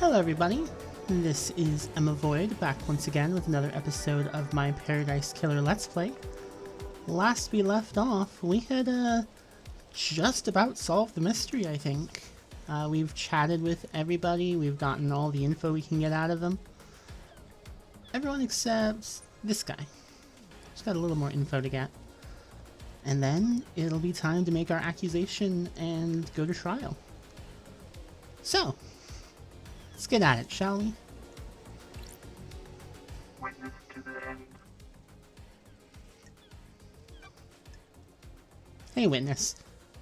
Hello everybody, this is emmavoid back once again with another episode of my Paradise Killer Let's Play. Last we left off, we had just about solved the mystery, I think. We've chatted with everybody, we've gotten all the info we can get out of them. Everyone except this guy. Just got a little more info to get. And then it'll be time to make our accusation and go to trial. So, let's get at it, shall we? Witness to the end. Hey witness,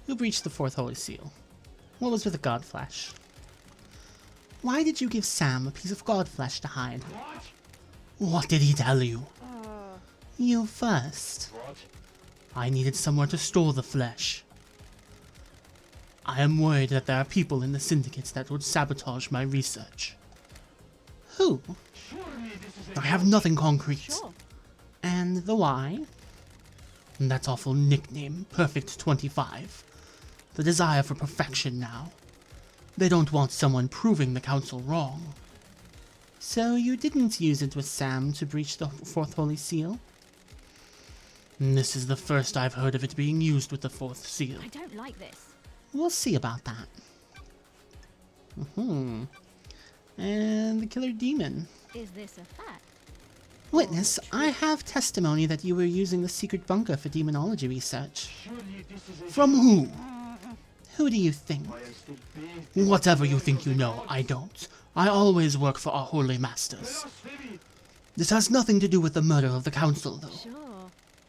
who breached the fourth holy seal? What was with the godflesh? Why did you give Sam a piece of godflesh to hide? What did he tell you? You first. What? I needed somewhere to store the flesh. I am worried that there are people in the syndicates that would sabotage my research. Who? I have nothing concrete. Sure. And the why? That awful nickname, Perfect 25. The desire for perfection now. They don't want someone proving the council wrong. So you didn't use it with Sam to breach the fourth holy seal? This is the first I've heard of it being used with the fourth seal. I don't like this. We'll see about that. And the killer demon. Is this a fact? Witness, I have testimony that you were using the secret bunker for demonology research. From who? Who do you think? Whatever you think you know, I don't. I always work for our holy masters. This has nothing to do with the murder of the council, though. Sure.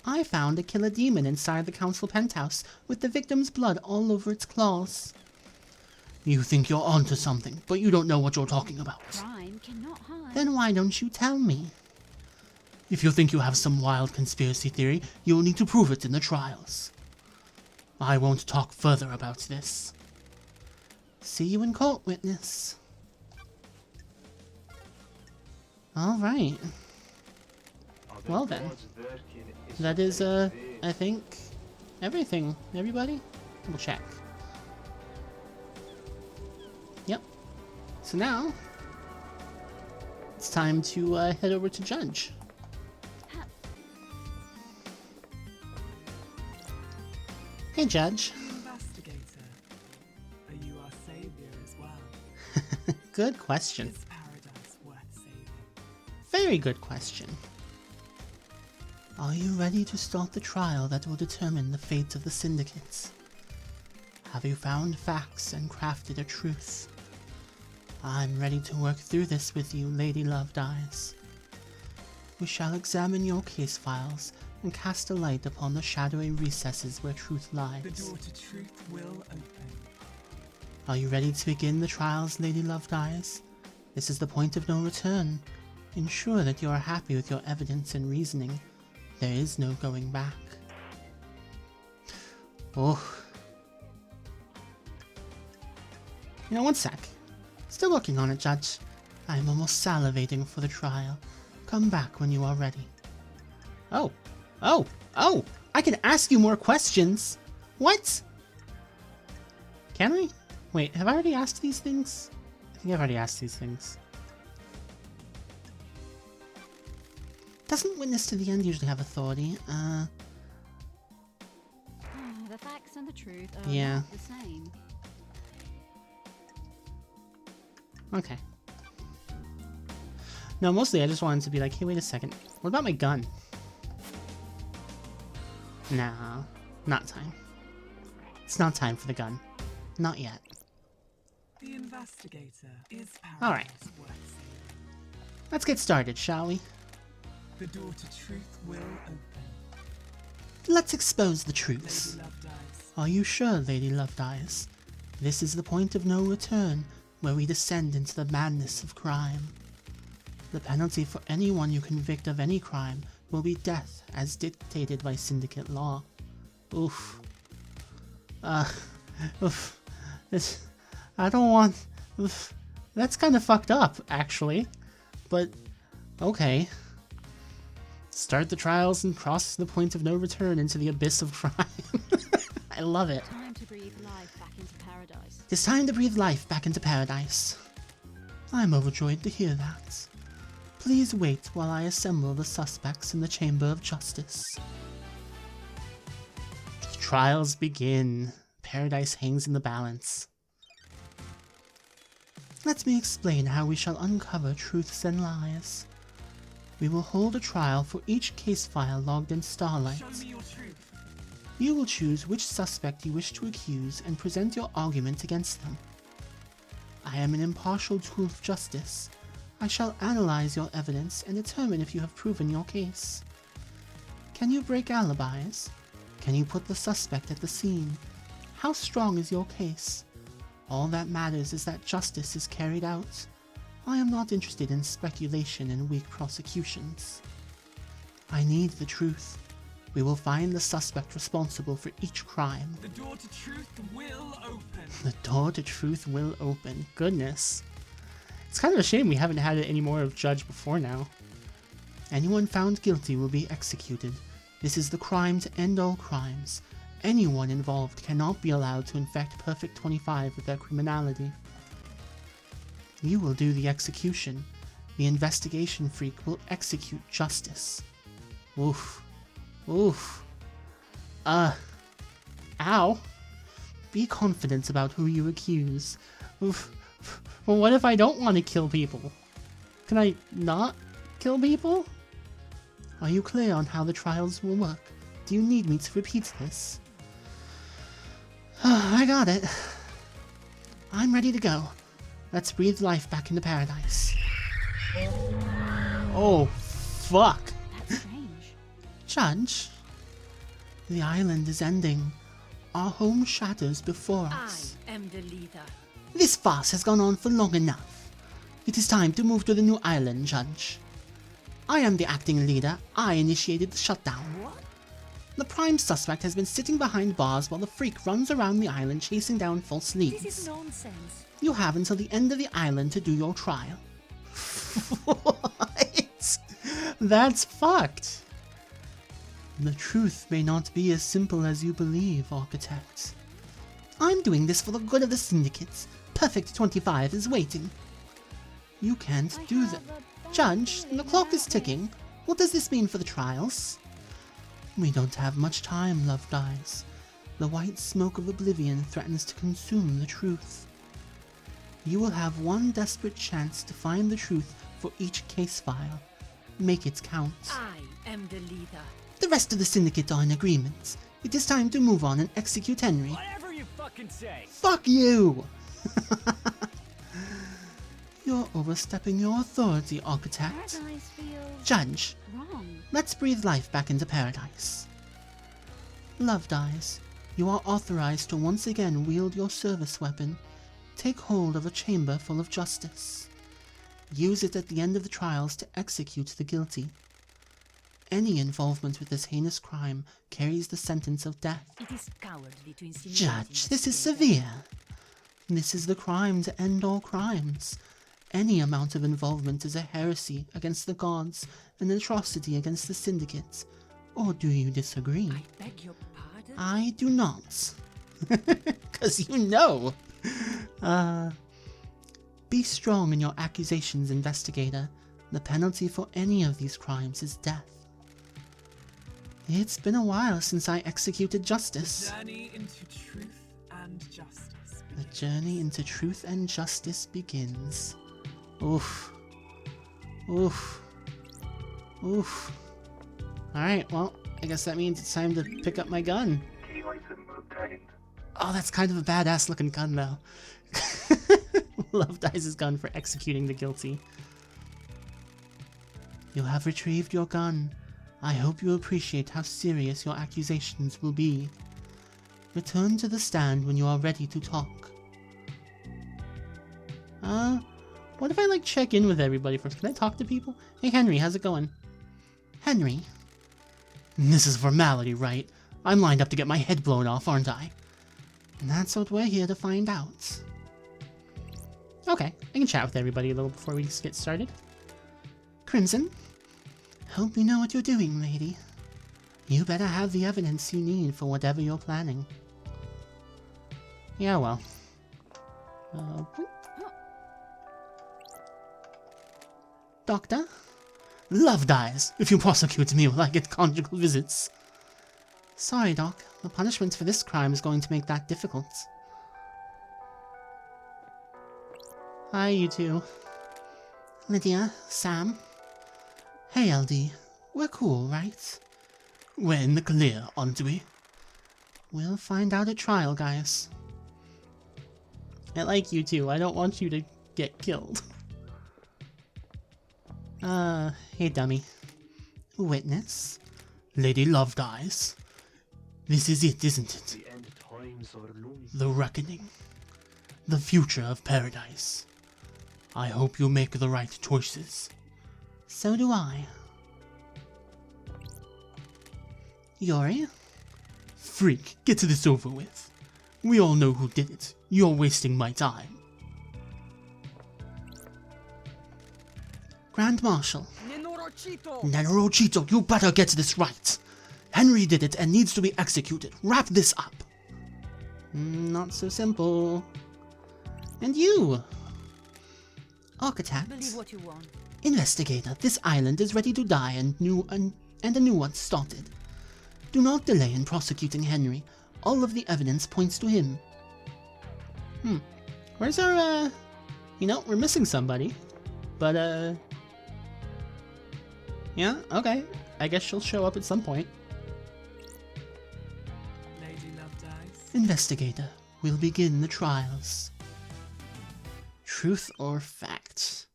I found a killer demon inside the council penthouse with the victim's blood all over its claws. You think you're onto something, but you don't know what you're talking about. Crime cannot hide. Then why don't you tell me? If you think you have some wild conspiracy theory, you'll need to prove it in the trials. I won't talk further about this. See you in court, witness. Alright. Well then. That is, I think, everything. Everybody? We'll check. Yep. So now, it's time to head over to Judge. Hey, Judge. Investigator, are you our savior as well? Good question. Is paradise worth saving? Very good question. Are you ready to start the trial that will determine the fate of the syndicates? Have you found facts and crafted a truth? I'm ready to work through this with you, Lady Loved Eyes. We shall examine your case files and cast a light upon the shadowy recesses where truth lies. The door to truth will open. Are you ready to begin the trials, Lady Loved Eyes? This is the point of no return. Ensure that you are happy with your evidence and reasoning. There is no going back. Oh. You know, one sec. Still working on it, Judge. I am almost salivating for the trial. Come back when you are ready. Oh. I can ask you more questions. What? Can I? Wait, have I already asked these things? I think I've already asked these things. Doesn't witness to the end usually have authority? The facts and the truth are Yeah. not the same. Okay. No, mostly I just wanted to be like, hey, wait a second. What about my gun? Nah, not time. It's not time for the gun. Not yet. The investigator is paradise Alright. worth saving. Let's get started, shall we? The door to truth will open. Let's expose the truths. Lady Loved Eyes. Are you sure, Lady Loved Eyes? This is the point of no return, where we descend into the madness of crime. The penalty for anyone you convict of any crime will be death, as dictated by syndicate law. Oof. Oof. I don't want... Oof. That's kind of fucked up, actually. But, okay. Start the trials and cross the point of no return into the abyss of crime. I love it. Time to breathe life back into paradise. It's time to breathe life back into paradise. I'm overjoyed to hear that. Please wait while I assemble the suspects in the Chamber of Justice. The trials begin. Paradise hangs in the balance. Let me explain how we shall uncover truths and lies. We will hold a trial for each case file logged in Starlight. Show me your truth. You will choose which suspect you wish to accuse and present your argument against them. I am an impartial tool of justice. I shall analyze your evidence and determine if you have proven your case. Can you break alibis? Can you put the suspect at the scene? How strong is your case? All that matters is that justice is carried out. I am not interested in speculation and weak prosecutions. I need the truth. We will find the suspect responsible for each crime. The door to truth will open. The door to truth will open. Goodness. It's kind of a shame we haven't had it any more of Judge before now. Anyone found guilty will be executed. This is the crime to end all crimes. Anyone involved cannot be allowed to infect Perfect 25 with their criminality. You will do the execution. The investigation freak will execute justice. Oof. Oof. Ow. Be confident about who you accuse. Oof. Well, what if I don't want to kill people? Can I not kill people? Are you clear on how the trials will work? Do you need me to repeat this? I got it. I'm ready to go. Let's breathe life back into paradise. Oh, fuck. That's strange. Judge, the island is ending. Our home shatters before us. I am the leader. This farce has gone on for long enough. It is time to move to the new island, Judge. I am the acting leader. I initiated the shutdown. What? The prime suspect has been sitting behind bars while the freak runs around the island chasing down false leads. This is nonsense. You have until the end of the island to do your trial. What? That's fucked. The truth may not be as simple as you believe, Architect. I'm doing this for the good of the Syndicate. Perfect 25 is waiting. You can't do that. Judge, the clock is ticking. What does this mean for the trials? We don't have much time, Loved Eyes. The white smoke of oblivion threatens to consume the truth. You will have one desperate chance to find the truth for each case file. Make it count. I am the leader. The rest of the Syndicate are in agreement. It is time to move on and execute Henry. Whatever you fucking say. Fuck you! You're overstepping your authority, Architect. Paradise feels Judge, wrong. let's breathe life back into paradise. Loved Eyes, you are authorized to once again wield your service weapon. Take hold of a chamber full of justice. Use it at the end of the trials to execute the guilty. Any involvement with this heinous crime carries the sentence of death. It is cowardly to insinuate Judge, this is investigator. severe. This is the crime to end all crimes. Any amount of involvement is a heresy against the gods, an atrocity against the Syndicate. Or do you disagree? I beg your pardon? I do not. 'Cause you know. Be strong in your accusations, investigator. The penalty for any of these crimes is death. It's been a while since I executed justice. Journey into truth and justice. The journey into truth and justice begins. Oof. Oof. Oof. Alright, well, I guess that means it's time to pick up my gun. Key item obtained. Oh, that's kind of a badass looking gun, though. Love Dice's gun for executing the guilty. You have retrieved your gun. I hope you appreciate how serious your accusations will be. Return to the stand when you are ready to talk. What if I, like, check in with everybody first? Can I talk to people? Hey, Henry, how's it going? Henry? This is formality, right? I'm lined up to get my head blown off, aren't I? And that's what we're here to find out. Okay, I can chat with everybody a little before we get started. Crimson? Hope you know what you're doing, lady. You better have the evidence you need for whatever you're planning. Yeah, well. Doctor? Love dies. If you prosecute me, will I get conjugal visits? Sorry, Doc. The punishment for this crime is going to make that difficult. Hi, you two. Lydia, Sam. Hey, LD. We're cool, right? We're in the clear, aren't we? We'll find out at trial, guys. I like you two. I don't want you to get killed. Hey, dummy. Witness? Lady Love dies. This is it, isn't it? The end times are looming. The reckoning. The future of paradise. I hope you make the right choices. So do I. Yori? Freak, get this over with. We all know who did it. You're wasting my time. Grand Marshal. Nenorochito, you better get this right. Henry did it and needs to be executed. Wrap this up. Not so simple. And you? Architect. Believe what you want. Investigator, this island is ready to die and a new one started. Do not delay in prosecuting Henry. All of the evidence points to him. Where's our, you know, we're missing somebody. But, yeah, okay. I guess she'll show up at some point. Lady Love dies. Investigator, we'll begin the trials. Truth or fact?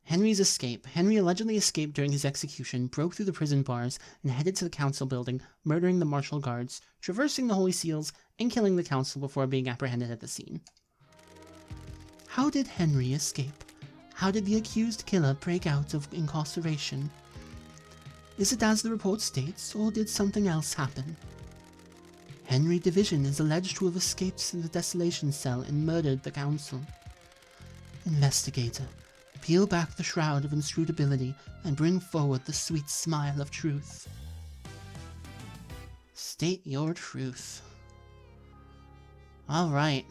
Henry's escape. Henry allegedly escaped during his execution, broke through the prison bars, and headed to the council building, murdering the martial guards, traversing the holy seals, and killing the council before being apprehended at the scene. How did Henry escape? How did the accused killer break out of incarceration? Is it as the report states, or did something else happen? Henry Division is alleged to have escaped the desolation cell and murdered the council. Investigator, peel back the shroud of inscrutability and bring forward the sweet smile of truth. State your truth. Alright.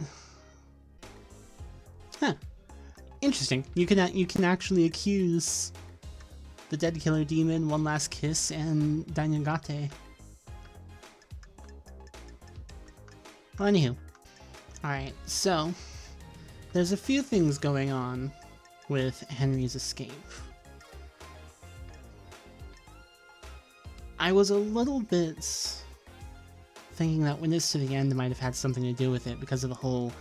Huh. Interesting. You can actually accuse the Dead Killer Demon, One Last Kiss, and Dainyagate. Well, anywho. Alright, so there's a few things going on with Henry's escape. I was a little bit thinking that Witness to the End might have had something to do with it because of the whole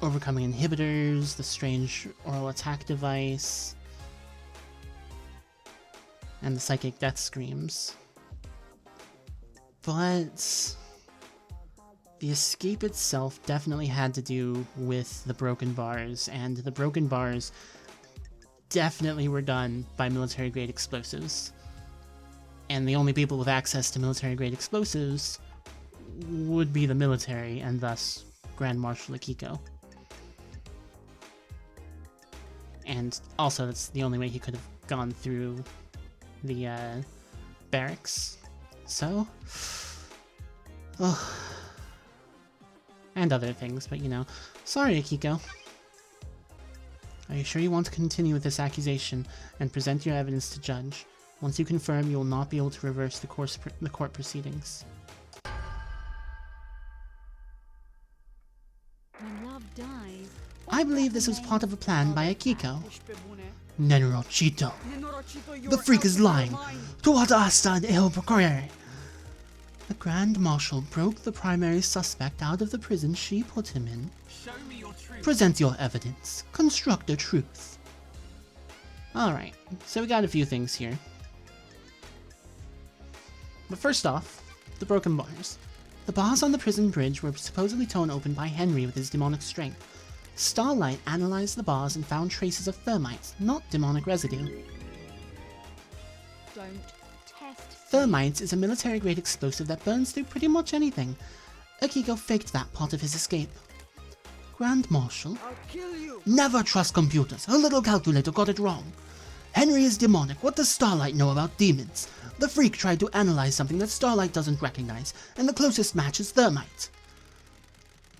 overcoming inhibitors, the strange oral attack device, and the psychic death screams. But the escape itself definitely had to do with the broken bars, and the broken bars definitely were done by military-grade explosives. And the only people with access to military-grade explosives would be the military, and thus Grand Marshal Akiko. And also, that's the only way he could have gone through the barracks. So, and other things, but you know. Sorry, Akiko. Are you sure you want to continue with this accusation and present your evidence to judge? Once you confirm, you will not be able to reverse the court proceedings. When love dies, I believe this was part of a plan by Akiko. Nenorochito. The freak is lying. Tuata asta el procurare. The Grand Marshal broke the primary suspect out of the prison she put him in. Show me your truth. Present your evidence. Construct a truth. Alright, so we got a few things here. But first off, the broken bars. The bars on the prison bridge were supposedly torn open by Henry with his demonic strength. Starlight analyzed the bars and found traces of thermite, not demonic residue. don't test. Thermite is a military-grade explosive that burns through pretty much anything. Akiko faked that part of his escape. Grand Marshal? I'll kill you. Never trust computers. Her little calculator got it wrong. Henry is demonic. What does Starlight know about demons? The freak tried to analyze something that Starlight doesn't recognize, and the closest match is thermite.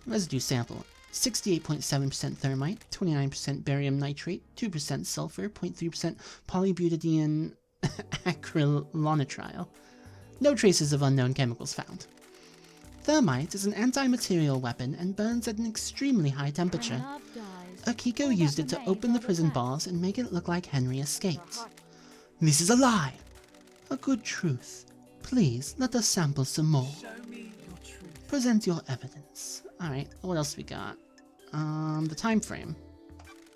Residue sample. 68.7% thermite, 29% barium nitrate, 2% sulfur, 0.3% polybutadiene acrylonitrile. No traces of unknown chemicals found. Thermite is an anti-material weapon and burns at an extremely high temperature. When love dies, Akiko all used that it to remains open the are prison facts. bars and make it look like Henry escaped. This is a lie! A good truth. Please, let us sample some more. Show me your truth. Present your evidence. Alright, what else we got? The time frame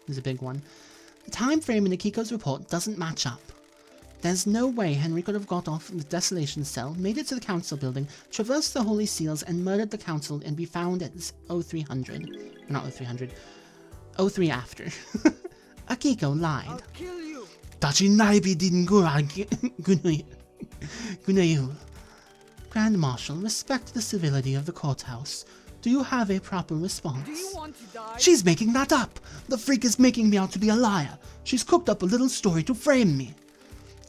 is a big one. The time frame in Akiko's report doesn't match up. There's no way Henry could have got off the desolation cell, made it to the council building, traversed the holy seals, and murdered the council and be found at 0300. Not 0300. 03 after. Akiko lied. Kill you. Tachinaibi din Gunayu. Grand Marshal, respect the civility of the courthouse. Do you have a proper response? Do you want to die? She's making that up! The freak is making me out to be a liar. She's cooked up a little story to frame me.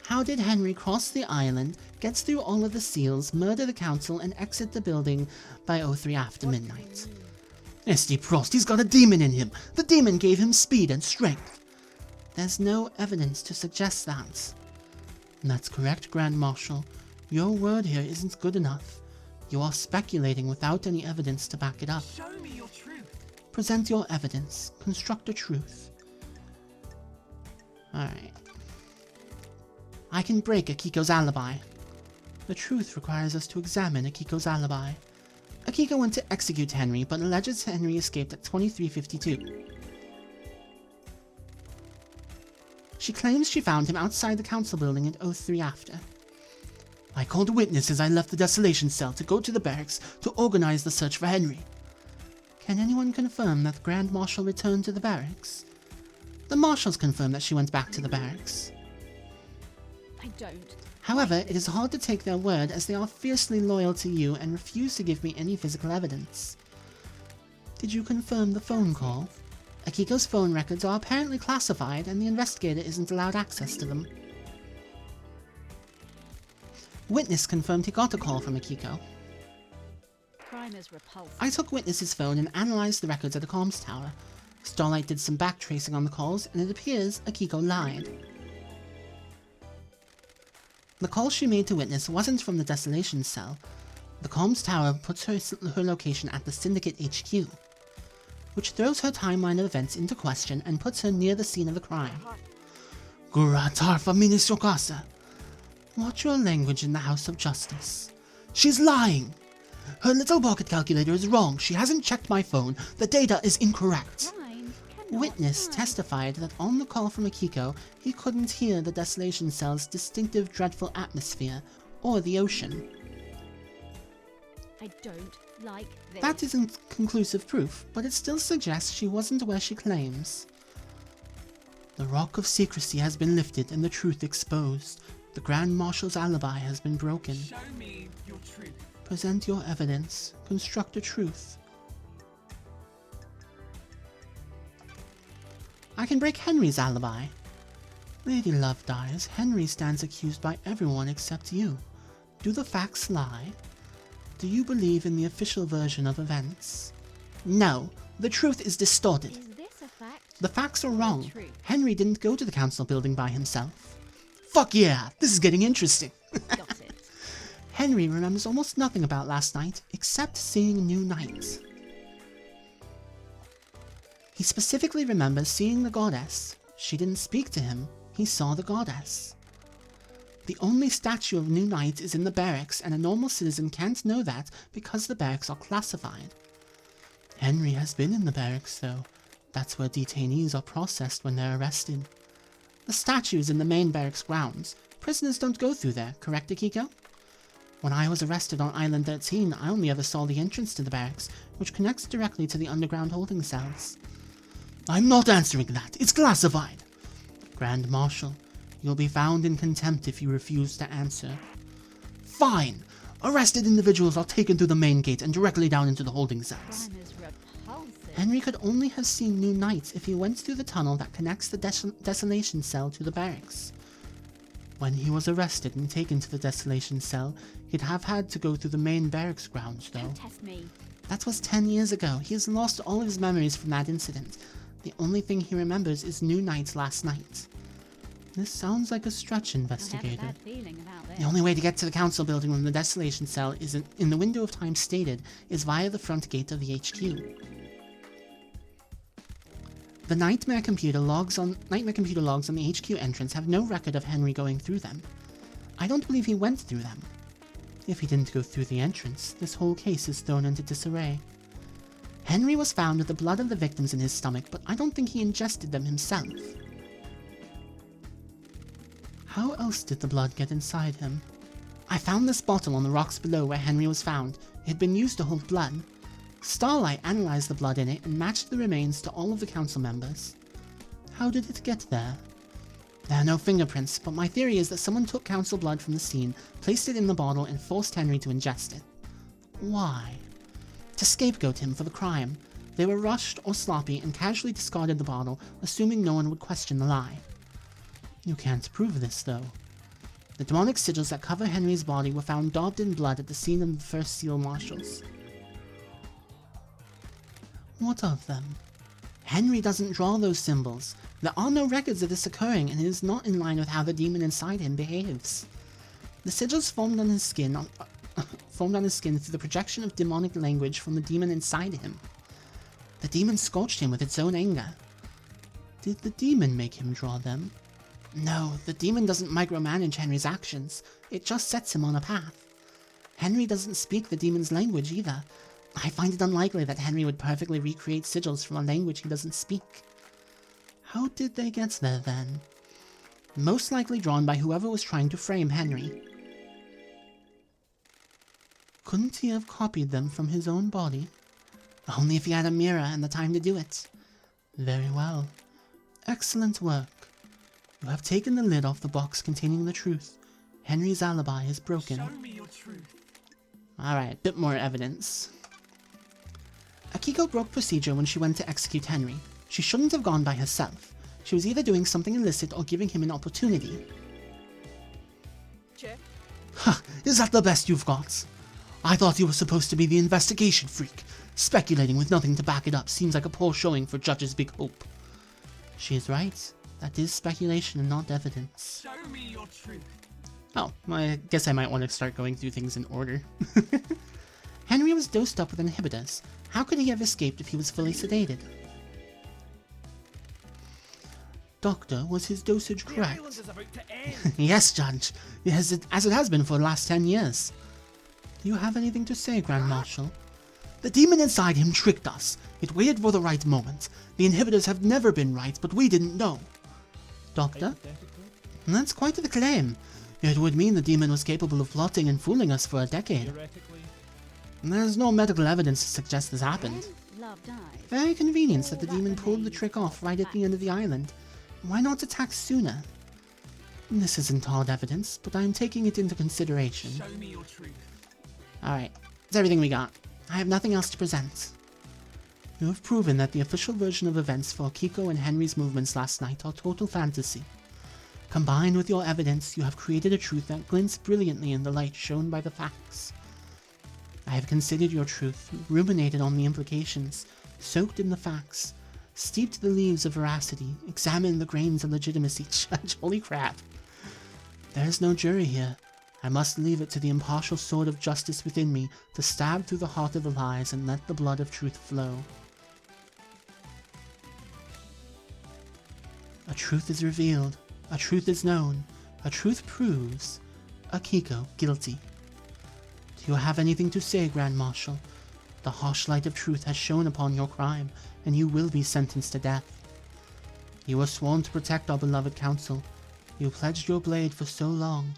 How did Henry cross the island, get through all of the seals, murder the council, and exit the building by 03 after midnight? Esty Prost, he's got a demon in him. The demon gave him speed and strength. There's no evidence to suggest that. That's correct, Grand Marshal. Your word here isn't good enough. You are speculating without any evidence to back it up. Show me your truth. Present your evidence. Construct a truth. Alright. I can break Akiko's alibi. The truth requires us to examine Akiko's alibi. Akiko went to execute Henry, but alleges Henry escaped at 23:52. She claims she found him outside the council building at 03 after. I called a witness as I left the desolation cell to go to the barracks to organize the search for Henry. Can anyone confirm that the Grand Marshal returned to the barracks? The Marshals confirm that she went back to the barracks. I don't. However, it is hard to take their word as they are fiercely loyal to you and refuse to give me any physical evidence. Did you confirm the phone call? Akiko's phone records are apparently classified and the investigator isn't allowed access to them. Witness confirmed he got a call from Akiko. Crime is repulsive. I took Witness's phone and analyzed the records at the comms tower. Starlight did some backtracing on the calls and it appears Akiko lied. The call she made to Witness wasn't from the desolation cell. The comms tower puts her location at the Syndicate HQ, which throws her timeline of events into question and puts her near the scene of the crime. Guratarfa Minisokasa. Watch your language in the House of Justice. She's lying! Her little pocket calculator is wrong. She hasn't checked my phone. The data is incorrect. Crime cannot Witness lie. testified that on the call from Akiko, he couldn't hear the desolation cell's distinctive dreadful atmosphere, or the ocean. I don't like this. That isn't conclusive proof, but it still suggests she wasn't where she claims. The rock of secrecy has been lifted and the truth exposed. The Grand Marshal's alibi has been broken. Show me your truth. Present your evidence. Construct a truth. I can break Henry's alibi. Lady Love dies. Henry stands accused by everyone except you. Do the facts lie? Do you believe in the official version of events? No, the truth is distorted. Is this a fact? The facts are wrong. True. Henry didn't go to the council building by himself. Fuck yeah, this is getting interesting. Got it. Henry remembers almost nothing about last night, except seeing New Night. He specifically remembers seeing the goddess. She didn't speak to him, he saw the goddess. The only statue of New Night is in the barracks, and a normal citizen can't know that because the barracks are classified. Henry has been in the barracks, though. That's where detainees are processed when they're arrested. The statue is in the main barracks grounds. Prisoners don't go through there, correct, Akiko? When I was arrested on Island 13, I only ever saw the entrance to the barracks, which connects directly to the underground holding cells. I'm not answering that. It's classified. Grand Marshal, you'll be found in contempt if you refuse to answer. Fine. Arrested individuals are taken through the main gate and directly down into the holding cells. Crime is repulsive. Henry could only have seen New Night if he went through the tunnel that connects the desolation cell to the barracks. When he was arrested and taken to the desolation cell, he'd have had to go through the main barracks grounds, though. Don't test me. That was 10 years ago. He has lost all of his memories from that incident. The only thing he remembers is New Night last night. This sounds like a stretch, I investigator. have a bad feeling about this. The only way to get to the council building from the desolation cell is in the window of time stated is via the front gate of the HQ. The Nightmare computer logs on the HQ entrance have no record of Henry going through them. I don't believe he went through them. If he didn't go through the entrance, this whole case is thrown into disarray. Henry was found with the blood of the victims in his stomach, but I don't think he ingested them himself. How else did the blood get inside him? I found this bottle on the rocks below where Henry was found. It had been used to hold blood. Starlight analyzed the blood in it and matched the remains to all of the council members. How did it get there? There are no fingerprints, but my theory is that someone took council blood from the scene, placed it in the bottle, and forced Henry to ingest it. Why? To scapegoat him for the crime. They were rushed or sloppy and casually discarded the bottle, assuming no one would question the lie. You can't prove this, though. The demonic sigils that cover Henry's body were found daubed in blood at the scene of the first seal marshals. What of them? Henry doesn't draw those symbols. There are no records of this occurring, and it is not in line with how the demon inside him behaves. The sigils formed on his skin through the projection of demonic language from the demon inside him. The demon scorched him with its own anger. Did the demon make him draw them? No, the demon doesn't micromanage Henry's actions. It just sets him on a path. Henry doesn't speak the demon's language either. I find it unlikely that Henry would perfectly recreate sigils from a language he doesn't speak. How did they get there, then? Most likely drawn by whoever was trying to frame Henry. Couldn't he have copied them from his own body? Only if he had a mirror and the time to do it. Very well. Excellent work. You have taken the lid off the box containing the truth. Henry's alibi is broken. Show me your truth. Alright, bit more evidence. Akiko broke procedure when she went to execute Henry. She shouldn't have gone by herself. She was either doing something illicit or giving him an opportunity. Check. Huh, is that the best you've got? I thought you were supposed to be the investigation freak. Speculating with nothing to back it up seems like a poor showing for Judge's big hope. She is right. That is speculation and not evidence. Show me your truth. Oh, I guess I might want to start going through things in order. Henry was dosed up with inhibitors. How could he have escaped if he was fully sedated? Doctor, was his dosage The correct? island is about to end. Yes, Judge. As it has been for the last 10 years. Do you have anything to say, Grand Marshal? The demon inside him tricked us. It waited for the right moment. The inhibitors have never been right, but we didn't know. Doctor? That's quite the claim. It would mean the demon was capable of plotting and fooling us for a decade. There's no medical evidence to suggest this happened. When love dies. Very convenient that the demon pulled the trick off right at the end of the island. Why not attack sooner? This isn't hard evidence, but I'm taking it into consideration. Show me your truth. Alright, that's everything we got. I have nothing else to present. You have proven that the official version of events for Akiko and Henry's movements last night are total fantasy. Combined with your evidence, you have created a truth that glints brilliantly in the light shown by the facts. I have considered your truth, ruminated on the implications, soaked in the facts, steeped the leaves of veracity, examined the grains of legitimacy. Judge, holy crap. There is no jury here. I must leave it to the impartial sword of justice within me to stab through the heart of the lies and let the blood of truth flow. A truth is revealed, a truth is known, a truth proves. Akiko guilty. Do you have anything to say, Grand Marshal? The harsh light of truth has shone upon your crime, and you will be sentenced to death. You were sworn to protect our beloved council. You pledged your blade for so long.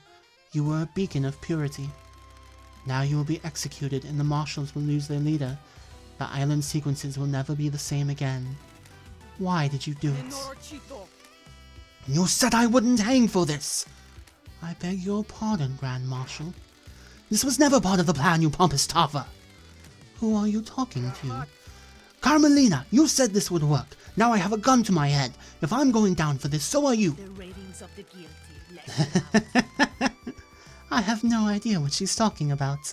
You were a beacon of purity. Now you will be executed, and the marshals will lose their leader. The island sequences will never be the same again. Why did you do it? You said I wouldn't hang for this! I beg your pardon, Grand Marshal. This was never part of the plan, you pompous toffer! Who are you talking to? Carmelina, you said this would work. Now I have a gun to my head. If I'm going down for this, so are you. The ravings of the guilty. Let them out. I have no idea what she's talking about.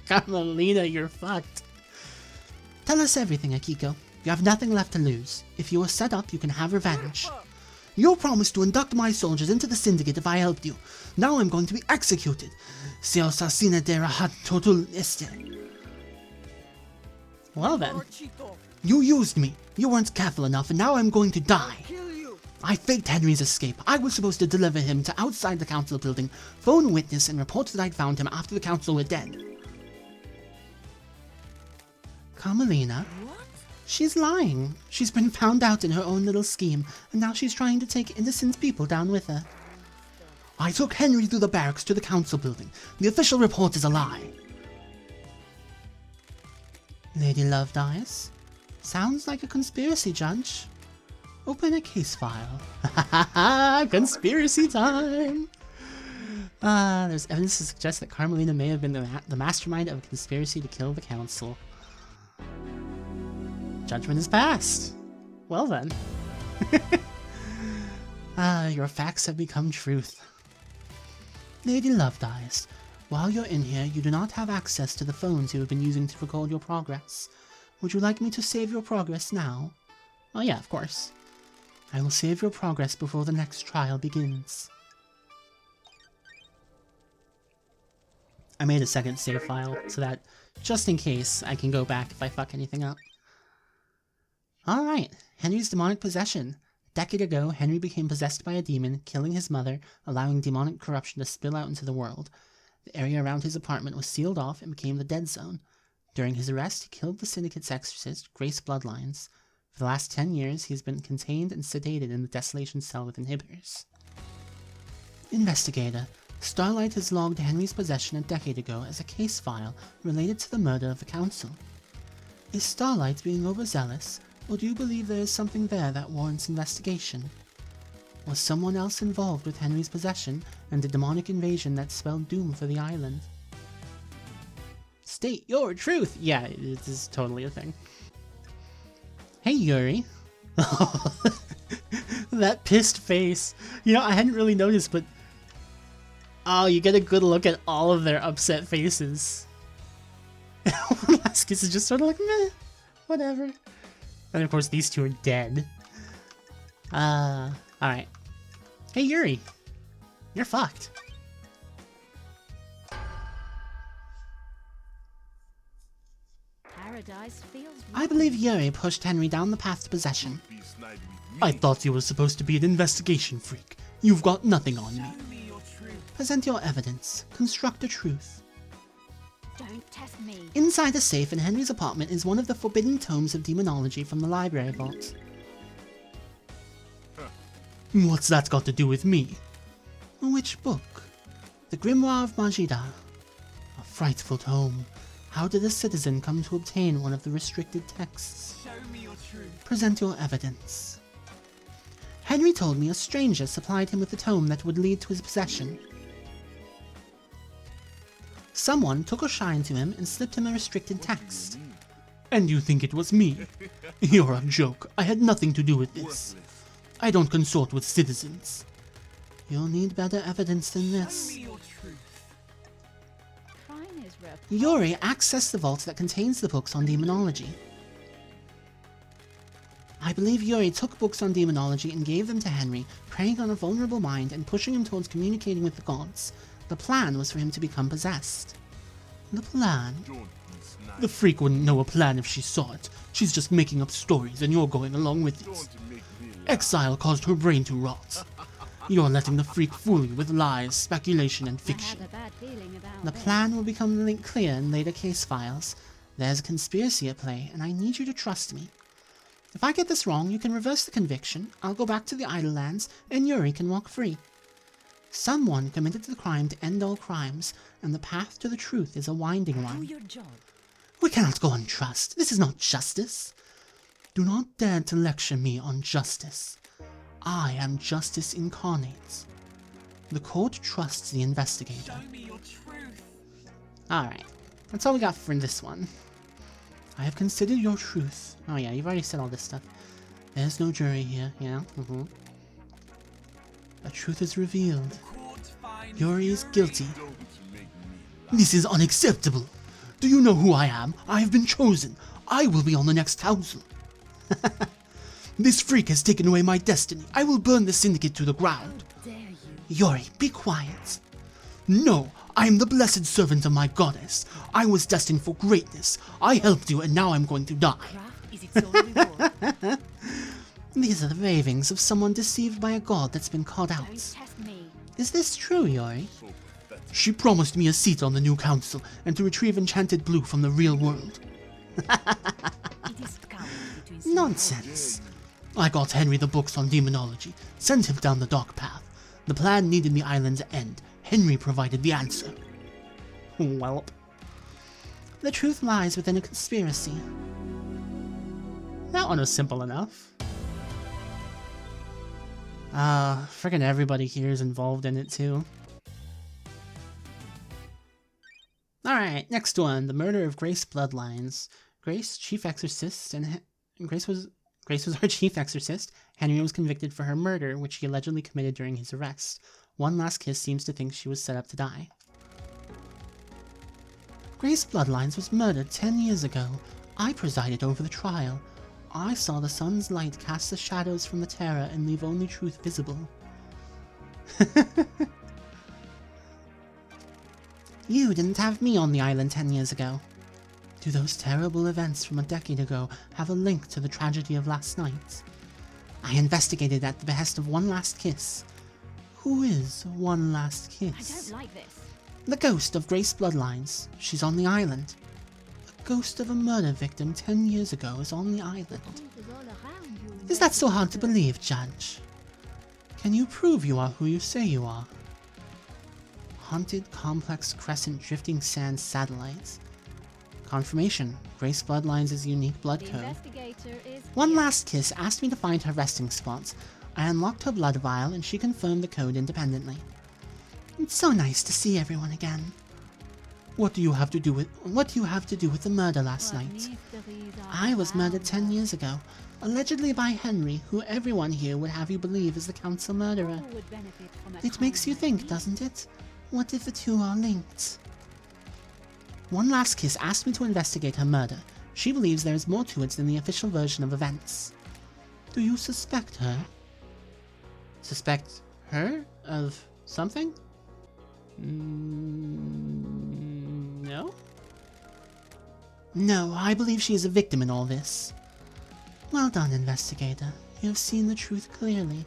Carmelina, you're fucked. Tell us everything, Akiko. You have nothing left to lose. If you are set up, you can have revenge. You promised to induct my soldiers into the syndicate if I helped you. Now I'm going to be executed. Se os asina dera hat totul este. Well then. You used me. You weren't careful enough, and now I'm going to die. I faked Henry's escape. I was supposed to deliver him to outside the council building, phone a witness, and report that I'd found him after the council were dead. Carmelina? What? She's lying. She's been found out in her own little scheme, and now she's trying to take innocent people down with her. I took Henry through the barracks to the council building. The official report is a lie. Lady Lovedice? Sounds like a conspiracy, Judge. Open a case file. Conspiracy time! There's evidence to suggest that Carmelina may have been the mastermind of a conspiracy to kill the council. Judgment is passed. Well then. Your facts have become truth. Lady Lovedice, while you're in here, you do not have access to the phones you have been using to record your progress. Would you like me to save your progress now? Oh yeah, of course. I will save your progress before the next trial begins. I made a second save file so that, just in case, I can go back if I fuck anything up. Alright, Henry's demonic possession. A decade ago, Henry became possessed by a demon, killing his mother, allowing demonic corruption to spill out into the world. The area around his apartment was sealed off and became the dead zone. During his arrest, he killed the Syndicate's exorcist, Grace Bloodlines. For the last 10 years, he has been contained and sedated in the Desolation cell with inhibitors. Investigator. Starlight has logged Henry's possession a decade ago as a case file related to the murder of the council. Is Starlight being overzealous, or do you believe there is something there that warrants investigation? Was someone else involved with Henry's possession and the demonic invasion that spelled doom for the island? State your truth! Yeah, it is totally a thing. Hey, Yuri. That pissed face. You know, I hadn't really noticed, but... Oh, you get a good look at all of their upset faces. Velasquez is just sort of like, meh, whatever. And of course, these two are dead. Alright. Hey, Yuri. You're fucked. Paradise feels I believe Yuri pushed Henry down the path to possession. I thought you were supposed to be an investigation freak. You've got nothing on me. Present your evidence. Construct a truth. Don't test me. Inside the safe in Henry's apartment is one of the forbidden tomes of demonology from the library vault. What's that got to do with me? Which book? The Grimoire of MAJIDAH. A frightful tome. How did a citizen come to obtain one of the restricted texts? Show me your truth. Present your evidence. Henry told me a stranger supplied him with the tome that would lead to his possession. Someone took a shine to him and slipped him a restricted text. And you think it was me? You're a joke. I had nothing to do with this. I don't consort with citizens. You'll need better evidence than this. Show me your truth. Crime is rep. Yuri accessed the vault that contains the books on demonology. I believe Yuri took books on demonology and gave them to Henry, preying on a vulnerable mind and pushing him towards communicating with the gods. The plan was for him to become possessed. The plan? The freak wouldn't know a plan if she saw it. She's just making up stories and you're going along with it. Exile caused her brain to rot. You're letting the freak fool you with lies, speculation, and I fiction. have a bad feeling about The this. plan will become clear in later case files. There's a conspiracy at play, and I need you to trust me. If I get this wrong, you can reverse the conviction, I'll go back to the Idle Lands, and Yuri can walk free. Someone committed the crime to end all crimes, and the path to the truth is a winding Do one. your job. We cannot go on trust. This is not justice. Do not dare to lecture me on justice. I am justice incarnate. The court trusts the investigator. Show me your truth. Alright, that's all we got for this one. I have considered your truth. Oh yeah, you've already said all this stuff. There's no jury here, yeah, A truth is revealed. Yuri is guilty. This is unacceptable. Do you know who I am? I have been chosen. I will be on the next council. This freak has taken away my destiny. I will burn the syndicate to the ground. Dare you? Yuri, be quiet. No, I am the blessed servant of my goddess. I was destined for greatness. I helped you and now I'm going to die. Craft is its own reward. These are the ravings of someone deceived by a god that's been caught out. Don't test me. Is this true, Yuri? She promised me a seat on the new council and to retrieve enchanted blue from the real world. It is cowardly to insinuate. Nonsense. I got Henry the books on demonology, sent him down the dark path. The plan needed the island's end. Henry provided the answer. Welp. The truth lies within a conspiracy. That one was simple enough. Friggin' everybody here is involved in it too. Alright, next one. The murder of Grace Bloodlines. Grace, chief exorcist, and Grace was our chief exorcist. Henry was convicted for her murder, which he allegedly committed during his arrest. One Last Kiss seems to think she was set up to die. Grace Bloodlines was murdered 10 years ago. I presided over the trial. I saw the sun's light cast the shadows from the terror and leave only truth visible. You didn't have me on the island 10 years ago. Do those terrible events from a decade ago have a link to the tragedy of last night? I investigated at the behest of One Last Kiss. Who is One Last I Kiss? don't like this. The ghost of Grace Bloodlines. She's on the island. A ghost of a murder victim 10 years ago is on the island. Is that so hard to believe, Judge? Can you prove you are who you say you are? Haunted, complex crescent drifting sand satellites. Confirmation. Grace Bloodlines' unique blood The code. investigator is One here. Last Kiss asked me to find her resting spots. I unlocked her blood vial and she confirmed the code independently. It's so nice to see everyone again. What do you have to do with the murder last night? I was murdered 10 years ago, allegedly by Henry, who everyone here would have you believe is the council murderer. Who would benefit from a It makes you time think, like doesn't it? What if the two are linked? One Last Kiss asked me to investigate her murder. She believes there is more to it than the official version of events. Do you suspect her? Suspect her of something? No? No, I believe she is a victim in all this. Well done, investigator. You have seen the truth clearly.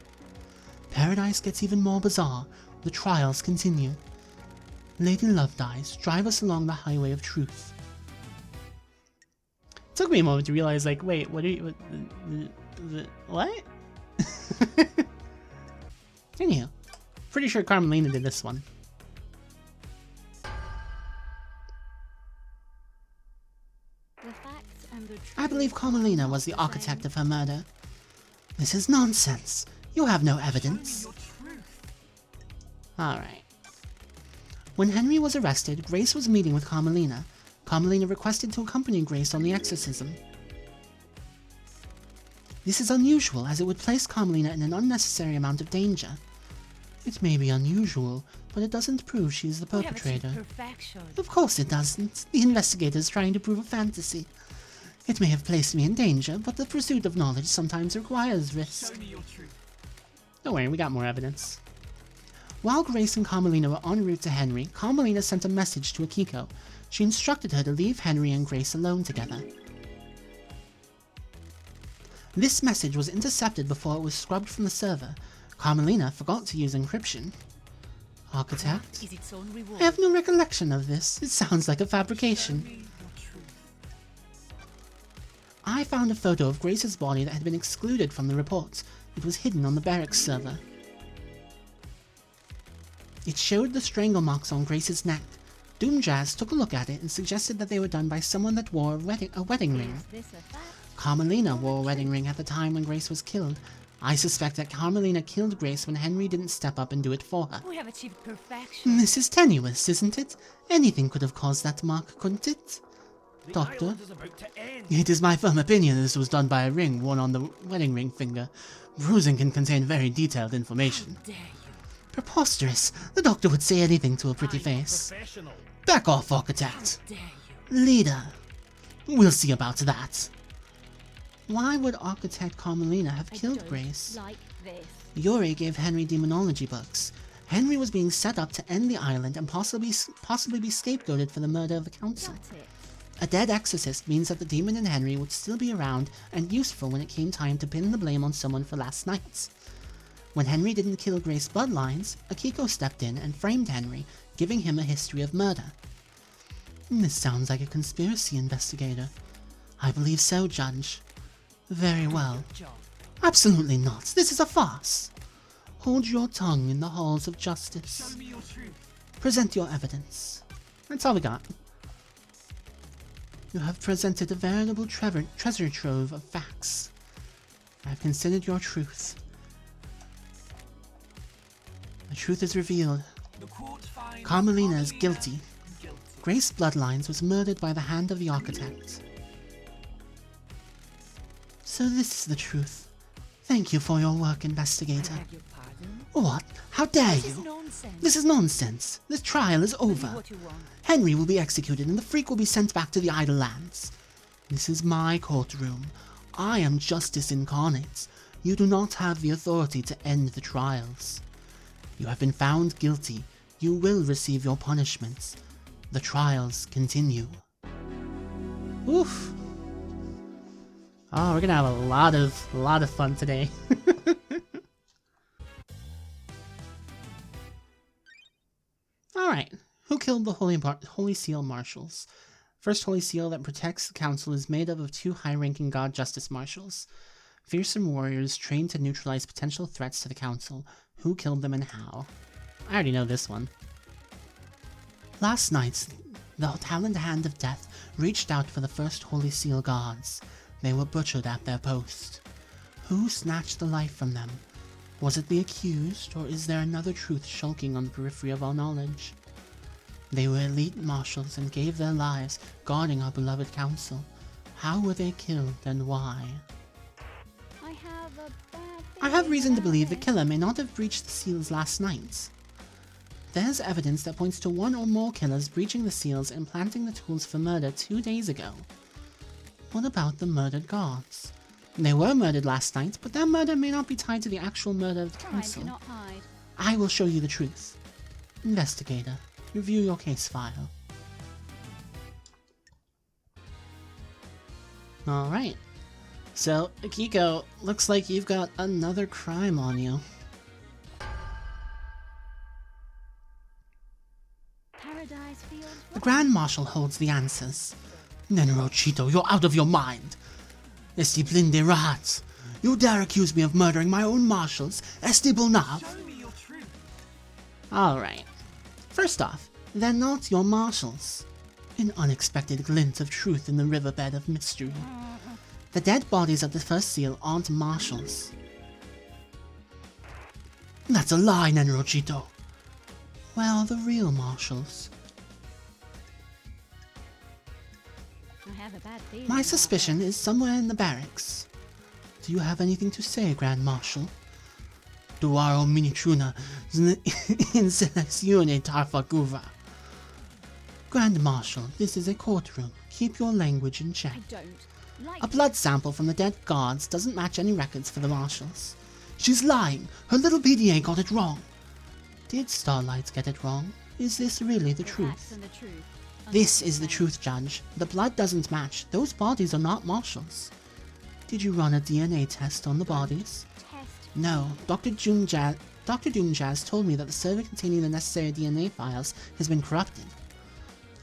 Paradise gets even more bizarre. The trials continue. Lady Lovedeyes, drive us along the highway of truth. It took me a moment to realize, like, wait, what are you... What? Anyhow, pretty sure Carmelina did this one. The facts and the truth I believe Carmelina was the are not architect same. of her murder. This is nonsense. You have no evidence. Your truth. Alright. When Henry was arrested, Grace was meeting with Carmelina. Carmelina requested to accompany Grace on the exorcism. This is unusual, as it would place Carmelina in an unnecessary amount of danger. It may be unusual, but it doesn't prove she is the We have achieved perpetrator. perfection. Of course it doesn't. The investigator is trying to prove a fantasy. It may have placed me in danger, but the pursuit of knowledge sometimes requires risk. Show me your truth. Don't worry, we got more evidence. While Grace and Carmelina were en route to Henry, Carmelina sent a message to Akiko. She instructed her to leave Henry and Grace alone together. This message was intercepted before it was scrubbed from the server. Carmelina forgot to use encryption. Architect? Craft is its own reward. I have no recollection of this. It sounds like a Show fabrication. me your truth. I found a photo of Grace's body that had been excluded from the reports. It was hidden on the barracks server. It showed the strangle marks on Grace's neck. Doomjazz took a look at it and suggested that they were done by someone that wore a wedding ring. Is this a fact? Carmelina wore a wedding ring at the time when Grace was killed. I suspect that Carmelina killed Grace when Henry didn't step up and do it for her. We have achieved perfection. This is tenuous, isn't it? Anything could have caused that mark, couldn't it? Doctor? island is about to end. It is my firm opinion this was done by a ring worn on the wedding ring finger. Bruising can contain very detailed information. Dare you? Preposterous. The doctor would say anything to a pretty face. Professional. Back off, Architect. Dare you? Leader. We'll see about that. Why would Architect Carmelina have I killed don't Grace? like this. Yuri gave Henry demonology books. Henry was being set up to end the island and possibly be scapegoated for the murder of the council. Got it. A dead exorcist means that the demon in Henry would still be around and useful when it came time to pin the blame on someone for last night's. When Henry didn't kill Grace's bloodlines, Akiko stepped in and framed Henry, giving him a history of murder. This sounds like a conspiracy, investigator. I believe so, Judge. Very well. Job. Absolutely not. This is a farce. Hold your tongue in the halls of justice. Show me your truth. Present your evidence. That's all we got. You have presented a veritable treasure trove of facts. I have considered your truth. The truth is revealed. The court finds Carmelina is guilty. guilty. Grace Bloodlines was murdered by the hand of the architect. So this is the truth. Thank you for your work, investigator. I beg your pardon? What? How dare This is you? nonsense. This is nonsense. This trial is Tell me over. what you want. Henry will be executed and the freak will be sent back to the Idle Lands. This is my courtroom. I am justice incarnate. You do not have the authority to end the trials. You have been found guilty. You will receive your punishments. The trials continue. Oof. Oh, we're gonna have a lot of fun today. Alright, who killed the Holy Seal Marshals? First Holy Seal that protects the Council is made up of 2 high-ranking God Justice Marshals. Fearsome warriors trained to neutralize potential threats to the Council. Who killed them and how? I already know this one. Last night, the Taloned Hand of Death reached out for the first Holy Seal Guards. They were butchered at their post. Who snatched the life from them? Was it the accused, or is there another truth shulking on the periphery of our knowledge? They were elite marshals and gave their lives guarding our beloved council. How were they killed and why? I have a bad I have reason to feeling believe the about killer may not have breached the seals last night. There's evidence that points to 1 or more killers breaching the seals and planting the tools for murder 2 days ago. What about the murdered guards? They were murdered last night, but their murder may not be tied to the actual murder of the Crime council. cannot hide. I will show you the truth. Investigator, review your case file. Alright. So, Akiko, looks like you've got another crime on you. Paradise feels The Grand Marshal holds the answers. Nenro Chito, you're out of your mind. Esti blinde rat. You dare accuse me of murdering my own marshals, Esti Bulnav? Show me your truth. Alright. First off, they're not your marshals. An unexpected glint of truth in the riverbed of mystery. The dead bodies of the first seal aren't marshals. That's a lie, Nenro Chito. Where are the real marshals? I have a bad feeling. My about suspicion is somewhere in the barracks. Do you have anything to say, Grand Marshal? Duaro minitruna in selezione tarfaguva. Grand Marshal, this is a courtroom. Keep your language in check. I don't like A blood sample from the dead guards doesn't match any records for the marshals. She's lying. Her little PDA got it wrong. Did Starlight get it wrong? Is this really the facts truth? and the truth. This is the truth, Judge. The blood doesn't match. Those bodies are not marshals. Did you run a DNA test on the bodies? Test. No. Dr. Doomjazz told me that the server containing the necessary DNA files has been corrupted.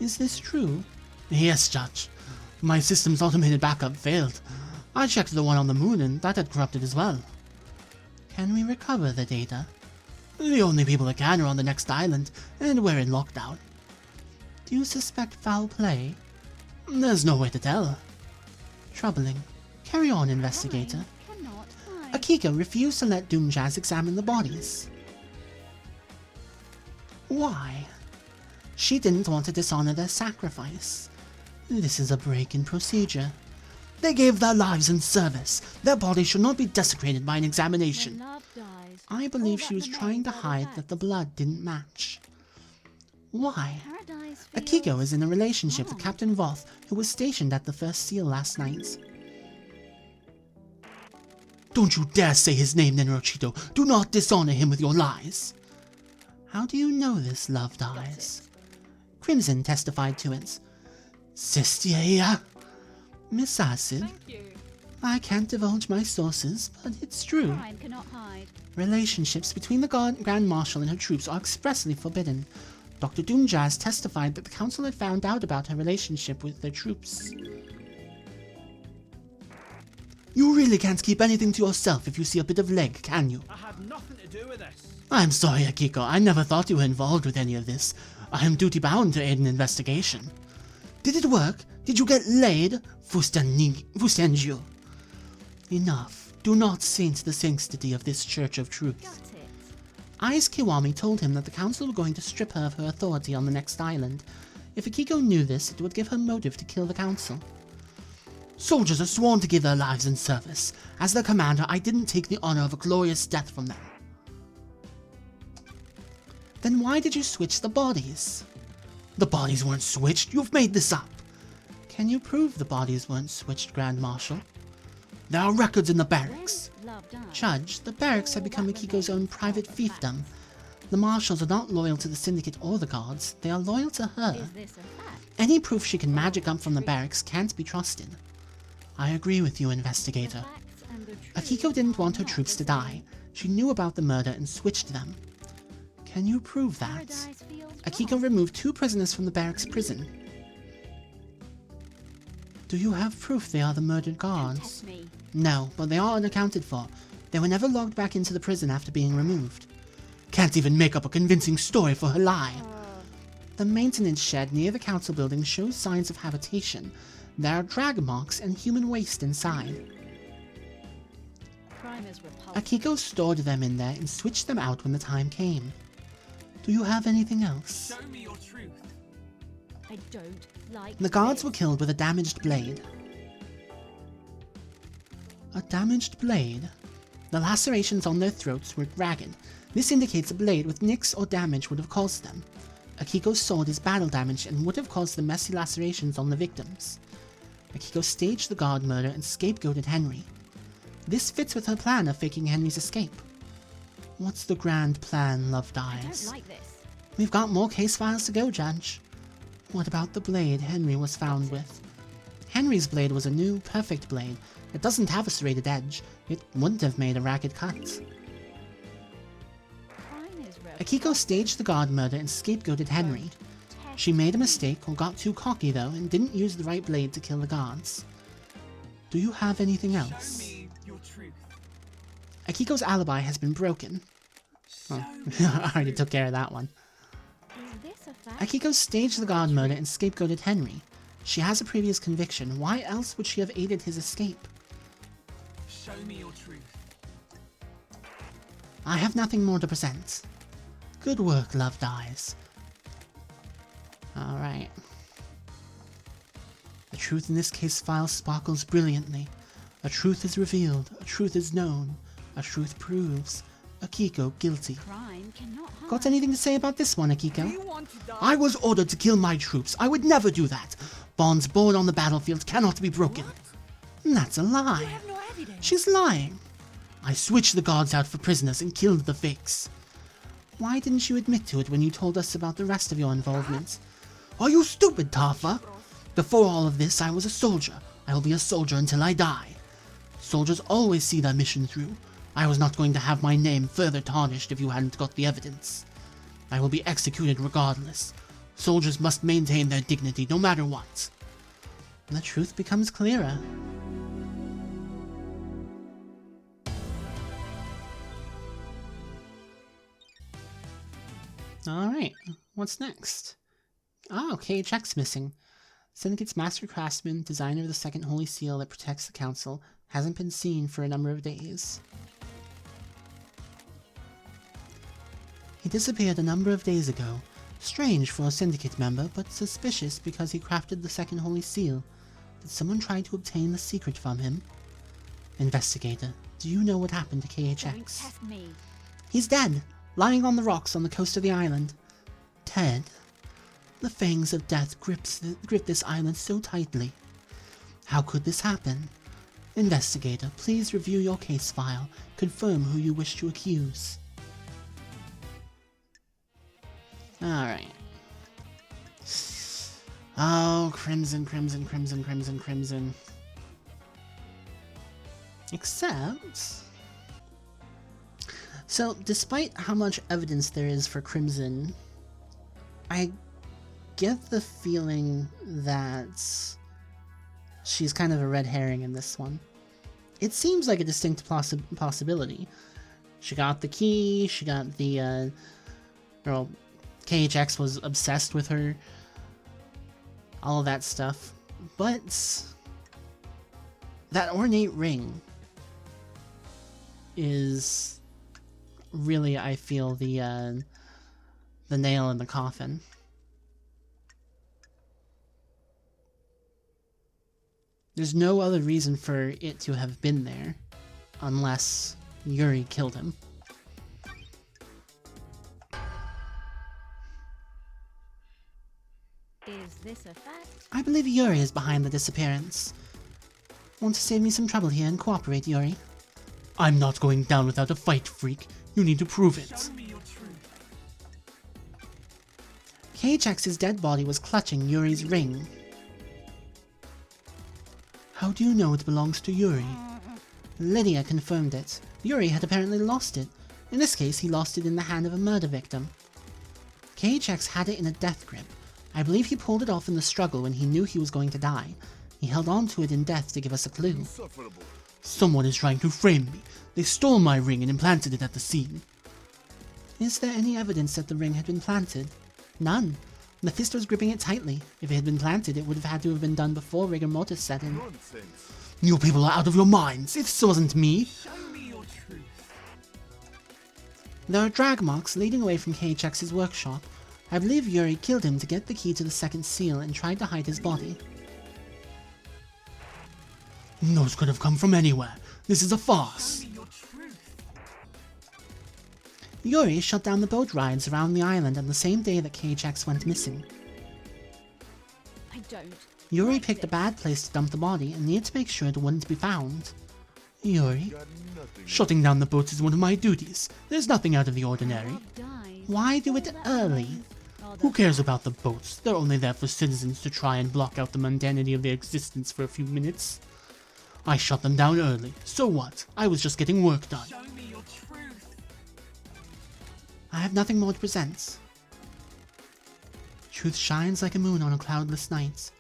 Is this true? Yes, Judge. My system's automated backup failed. I checked the one on the moon and that had corrupted as well. Can we recover the data? The only people that can are on the next island, and we're in lockdown. Do you suspect foul play? There's no way to tell. Troubling. Carry on, investigator. I cannot hide. Akiko refused to let Doomjazz examine the bodies. Why? She didn't want to dishonor their sacrifice. This is a break in procedure. They gave their lives in service. Their bodies should not be desecrated by an examination. When love dies, I all believe that she was trying remains to are the hide that the facts. blood didn't match. Why? Paradise Akiko feels is in a relationship with wrong. Captain Voth, who was stationed at the First Seal last night. Don't you dare say his name, Nenrochito. Do not dishonor him with your lies. How do you know this, Loved Eyes? Crimson testified to it. Sestia. Miss Acid. Thank you. I can't divulge my sources, but it's true. Crime cannot hide. Relationships between the Grand Marshal and her troops are expressly forbidden. Dr. Doomjazz testified that the Council had found out about her relationship with their troops. You really can't keep anything to yourself if you see a bit of leg, can you? I had nothing to do with this. I'm sorry, Akiko. I never thought you were involved with any of this. I am duty-bound to aid an investigation. Did it work? Did you get laid? Fustenju. Enough. Do not saint the sanctity of this Church of Truth. Got it. Ais Kiwami told him that the Council were going to strip her of her authority on the next island. If Akiko knew this, it would give her motive to kill the Council. Soldiers are sworn to give their lives in service. As their commander, I didn't take the honor of a glorious death from them. Then why did you switch the bodies? The bodies weren't switched. You've made this up. Can you prove the bodies weren't switched, Grand Marshal? There are records in the barracks. When love dies, Judge, the barracks have become Akiko's own private fiefdom. The marshals are not loyal to the Syndicate or the Guards. They are loyal to her. is this a fact? Any proof she can magic up from the barracks can't be trusted. I agree with you, The Investigator. facts and the truth Akiko didn't want her are not troops the to die. same. She knew about the murder and switched them. Can you prove that? Paradise feels Akiko wrong. removed 2 prisoners from the barracks prison. Do you have proof they are the murdered Don't guards? test me. No, but they are unaccounted for. They were never logged back into the prison after being removed. Can't even make up a convincing story for her lie. The maintenance shed near the council building shows signs of habitation. There are drag marks and human waste inside. Crime is repulsive. Akiko stored them in there and switched them out when the time came. Do you have anything else? Show me your truth. I don't like The guards this. were killed with a damaged blade. A damaged blade? The lacerations on their throats were ragged. This indicates a blade with nicks or damage would have caused them. Akiko's sword is battle damaged and would have caused the messy lacerations on the victims. Akiko staged the guard murder and scapegoated Henry. This fits with her plan of faking Henry's escape. What's the grand plan, Loved I Eyes? don't like this. We've got more case files to go, Judge. What about the blade Henry was found with? Henry's blade was a new, perfect blade. It doesn't have a serrated edge. It wouldn't have made a ragged cut. Crime is Akiko staged the guard murder and scapegoated Henry. She made a mistake or got too cocky though and didn't use the right blade to kill the guards. Do you have anything Show else? me your truth. Akiko's alibi has been broken. Oh, I already took care of that one. Is this a fact? Akiko staged the guard murder and scapegoated Henry. She has a previous conviction. Why else would she have aided his escape? Show me your truth. I have nothing more to present. Good work, Loved Eyes. Alright. The truth in this case file sparkles brilliantly. A truth is revealed, a truth is known, a truth proves. Akiko guilty. Crime cannot hide. Got anything to say about this one, Akiko? You want to die? I was ordered to kill my troops. I would never do that. Bonds born on the battlefield cannot be broken. That's a lie. You have no evidence. She's lying. I switched the guards out for prisoners and killed the fakes. Why didn't you admit to it when you told us about the rest of your involvement? Are you stupid, Tafa? Before all of this, I was a soldier. I will be a soldier until I die. Soldiers always see their mission through. I was not going to have my name further tarnished if you hadn't got the evidence. I will be executed regardless. Soldiers must maintain their dignity no matter what. The truth becomes clearer. Alright, what's next? Oh, K-Check's missing. Syndicate's master craftsman, designer of the second holy seal that protects the council, hasn't been seen for a number of days. He disappeared a number of days ago. Strange for a syndicate member, but suspicious because he crafted the second holy seal. Did someone try to obtain the secret from him? Investigator, do you know what happened to Don't KHX? test me. He's dead, lying on the rocks on the coast of the island. Dead? The fangs of death grip this island so tightly. How could this happen? Investigator, please review your case file. Confirm who you wish to accuse. Alright. Oh, crimson, crimson, crimson, crimson, crimson. Except... So, despite how much evidence there is for crimson, I get the feeling that she's kind of a red herring in this one. It seems like a distinct possibility. She got the key, she got the, well, KHX was obsessed with her, all of that stuff, but that ornate ring is really, I feel, the nail in the coffin. There's no other reason for it to have been there, unless Yuri killed him. Is this a fact? I believe Yuri is behind the disappearance. Want to save me some trouble here and cooperate, Yuri? I'm not going down without a fight, freak. You need to prove it. Show me your truth. KHX's dead body was clutching Yuri's ring. How do you know it belongs to Yuri? Lydia confirmed it. Yuri had apparently lost it. In this case, he lost it in the hand of a murder victim. KHX had it in a death grip. I believe he pulled it off in the struggle when he knew he was going to die. He held on to it in death to give us a clue. Someone is trying to frame me. They stole my ring and implanted it at the scene. Is there any evidence that the ring had been planted? None. Mephisto was gripping it tightly. If it had been planted, it would have had to have been done before rigor mortis set in. Nonsense. You people are out of your minds. This wasn't me. Show me your truth. There are drag marks leading away from KHX's workshop. I believe Yuri killed him to get the key to the second seal and tried to hide his body. Those could have come from anywhere. This is a farce. Show me your truth. Yuri shut down the boat rides around the island on the same day that KHX went missing. I don't. Yuri like picked a this. bad place to dump the body and needed to make sure it wouldn't be found. Yuri, Got nothing. shutting down the boats is one of my duties. There's nothing out of the ordinary. Rob dies. Why do it All that early? means- Oh, Who the- cares about the boats? They're only there for citizens to try and block out the mundanity of their existence for a few minutes. I shut them down early. So what? I was just getting work done. Show me your truth. I have nothing more to present. Truth shines like a moon on a cloudless night.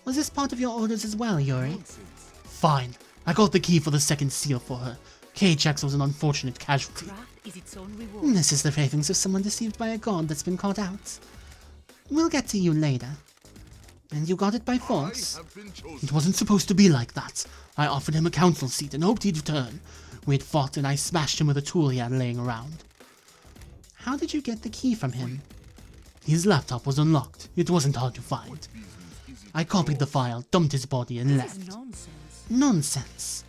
Was this part of your orders as well, Yuri? Nonsense. Fine. I got the key for the second seal for her. KHX was an unfortunate casualty. Craft is its own reward. This is the ravings of someone deceived by a god that's been caught out. We'll get to you later. And you got it by I force? have been chosen. It wasn't supposed to be like that. I offered him a council seat and hoped he'd return. We had fought and I smashed him with a tool he had laying around. How did you get the key from him? His laptop was unlocked. It wasn't hard to find. Business is it I copied the file, dumped his body, and This left. is nonsense. Nonsense.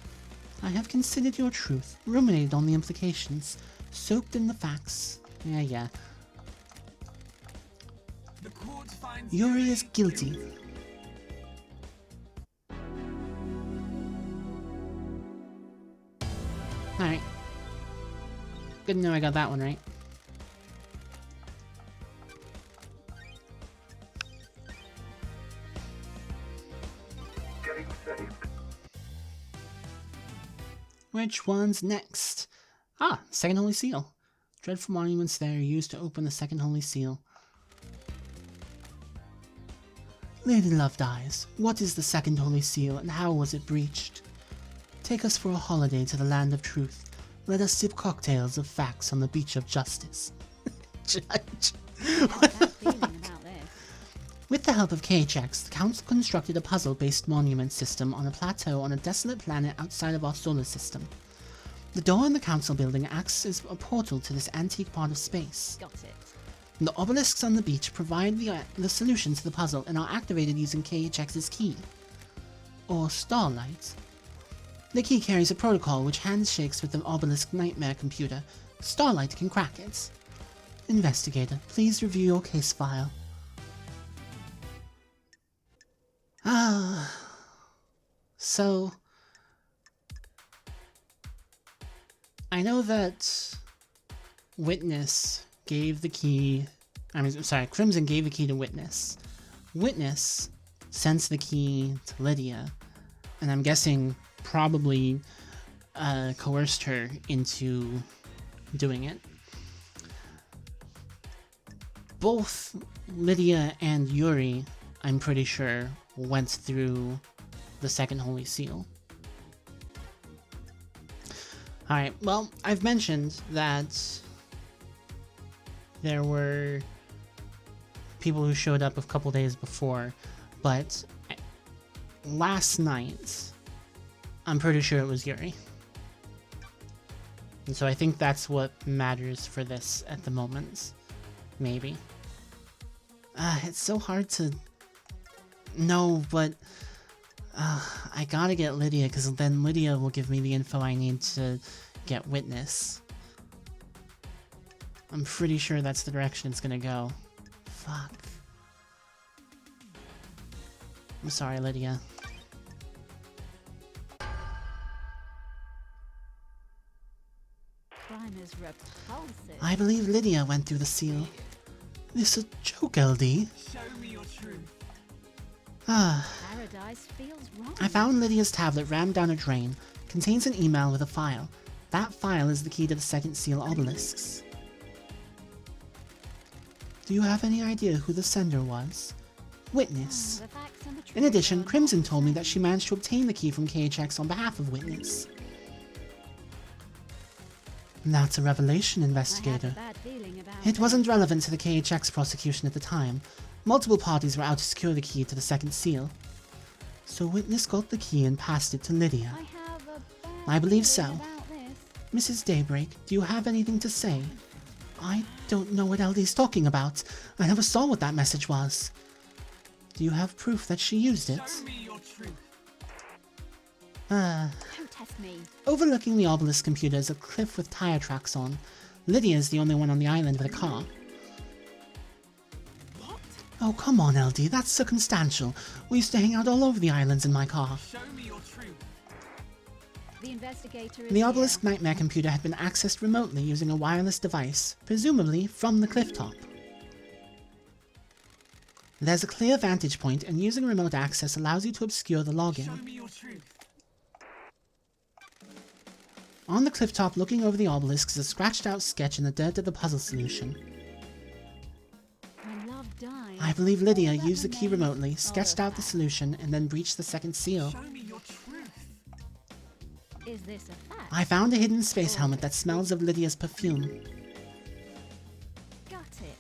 I have considered your truth, ruminated on the implications, soaked in the facts. Yeah. The court finds Yuri is guilty. Alright. Good to know I got that one right. Getting saved. Which one's next? Ah, Second Holy Seal. Dreadful monuments there are used to open the Second Holy Seal. Lady Loved Eyes, what is the Second Holy Seal and how was it breached? Take us for a holiday to the land of truth. Let us sip cocktails of facts on the beach of justice. Judge. I have that feeling about this. With the help of KHX, the Council constructed a puzzle-based monument system on a plateau on a desolate planet outside of our solar system. The door in the Council building acts as a portal to this antique part of space. Got it. The obelisks on the beach provide the solution to the puzzle and are activated using KHX's key, or Starlight. The key carries a protocol which handshakes with the obelisk nightmare computer. Starlight can crack it. Investigator, please review your case file. So... I know that Witness gave the key... Crimson gave the key to Witness. Witness sent the key to Lydia, and I'm guessing probably coerced her into doing it. Both Lydia and Yuri, I'm pretty sure, went through the second Holy Seal. Alright, well, I've mentioned that there were people who showed up a couple days before, but last night, I'm pretty sure it was Yuri. And so I think that's what matters for this at the moment. Maybe. It's so hard to know, but I gotta get Lydia, because then Lydia will give me the info I need to get Witness. I'm pretty sure that's the direction it's gonna go. Fuck. I'm sorry, Lydia. Crime is repulsive. I believe Lydia went through the seal. This a joke, LD? Show me your truth. Paradise feels wrong. I found Lydia's tablet rammed down a drain. Contains an email with a file. That file is the key to the second seal obelisks. Do you have any idea who the sender was? Witness. The facts and the truth In addition, are Crimson not told me the that she same. managed to obtain the key from KHX on behalf of Witness. That's a revelation, I have investigator. a bad feeling about It wasn't relevant to the KHX prosecution at the time. Multiple parties were out to secure the key to the second seal. So Witness got the key and passed it to Lydia. I have a bad I believe feeling so. about this. Mrs. Daybreak, do you have anything to say? I don't know what LD's talking about. I never saw what that message was. Do you have proof that she used it? Show me your truth. Don't test me. Overlooking the obelisk computer is a cliff with tire tracks on. Lydia is the only one on the island with a car. What? Oh, come on, LD, that's circumstantial. We used to hang out all over the islands in my car. Show me your truth. The investigator is The here. obelisk nightmare computer had been accessed remotely using a wireless device, presumably from the cliff top. There's a clear vantage point, and using remote access allows you to obscure the Show login. me your truth. On the cliff top looking over the obelisk is a scratched out sketch in the dirt of the puzzle solution. When love dies, I believe Lydia all that used the key remains remotely, are sketched out the facts. solution, and then breached the second seal. Show me your truth. Is this a fact? I found a hidden space helmet that smells of Lydia's perfume. Got it.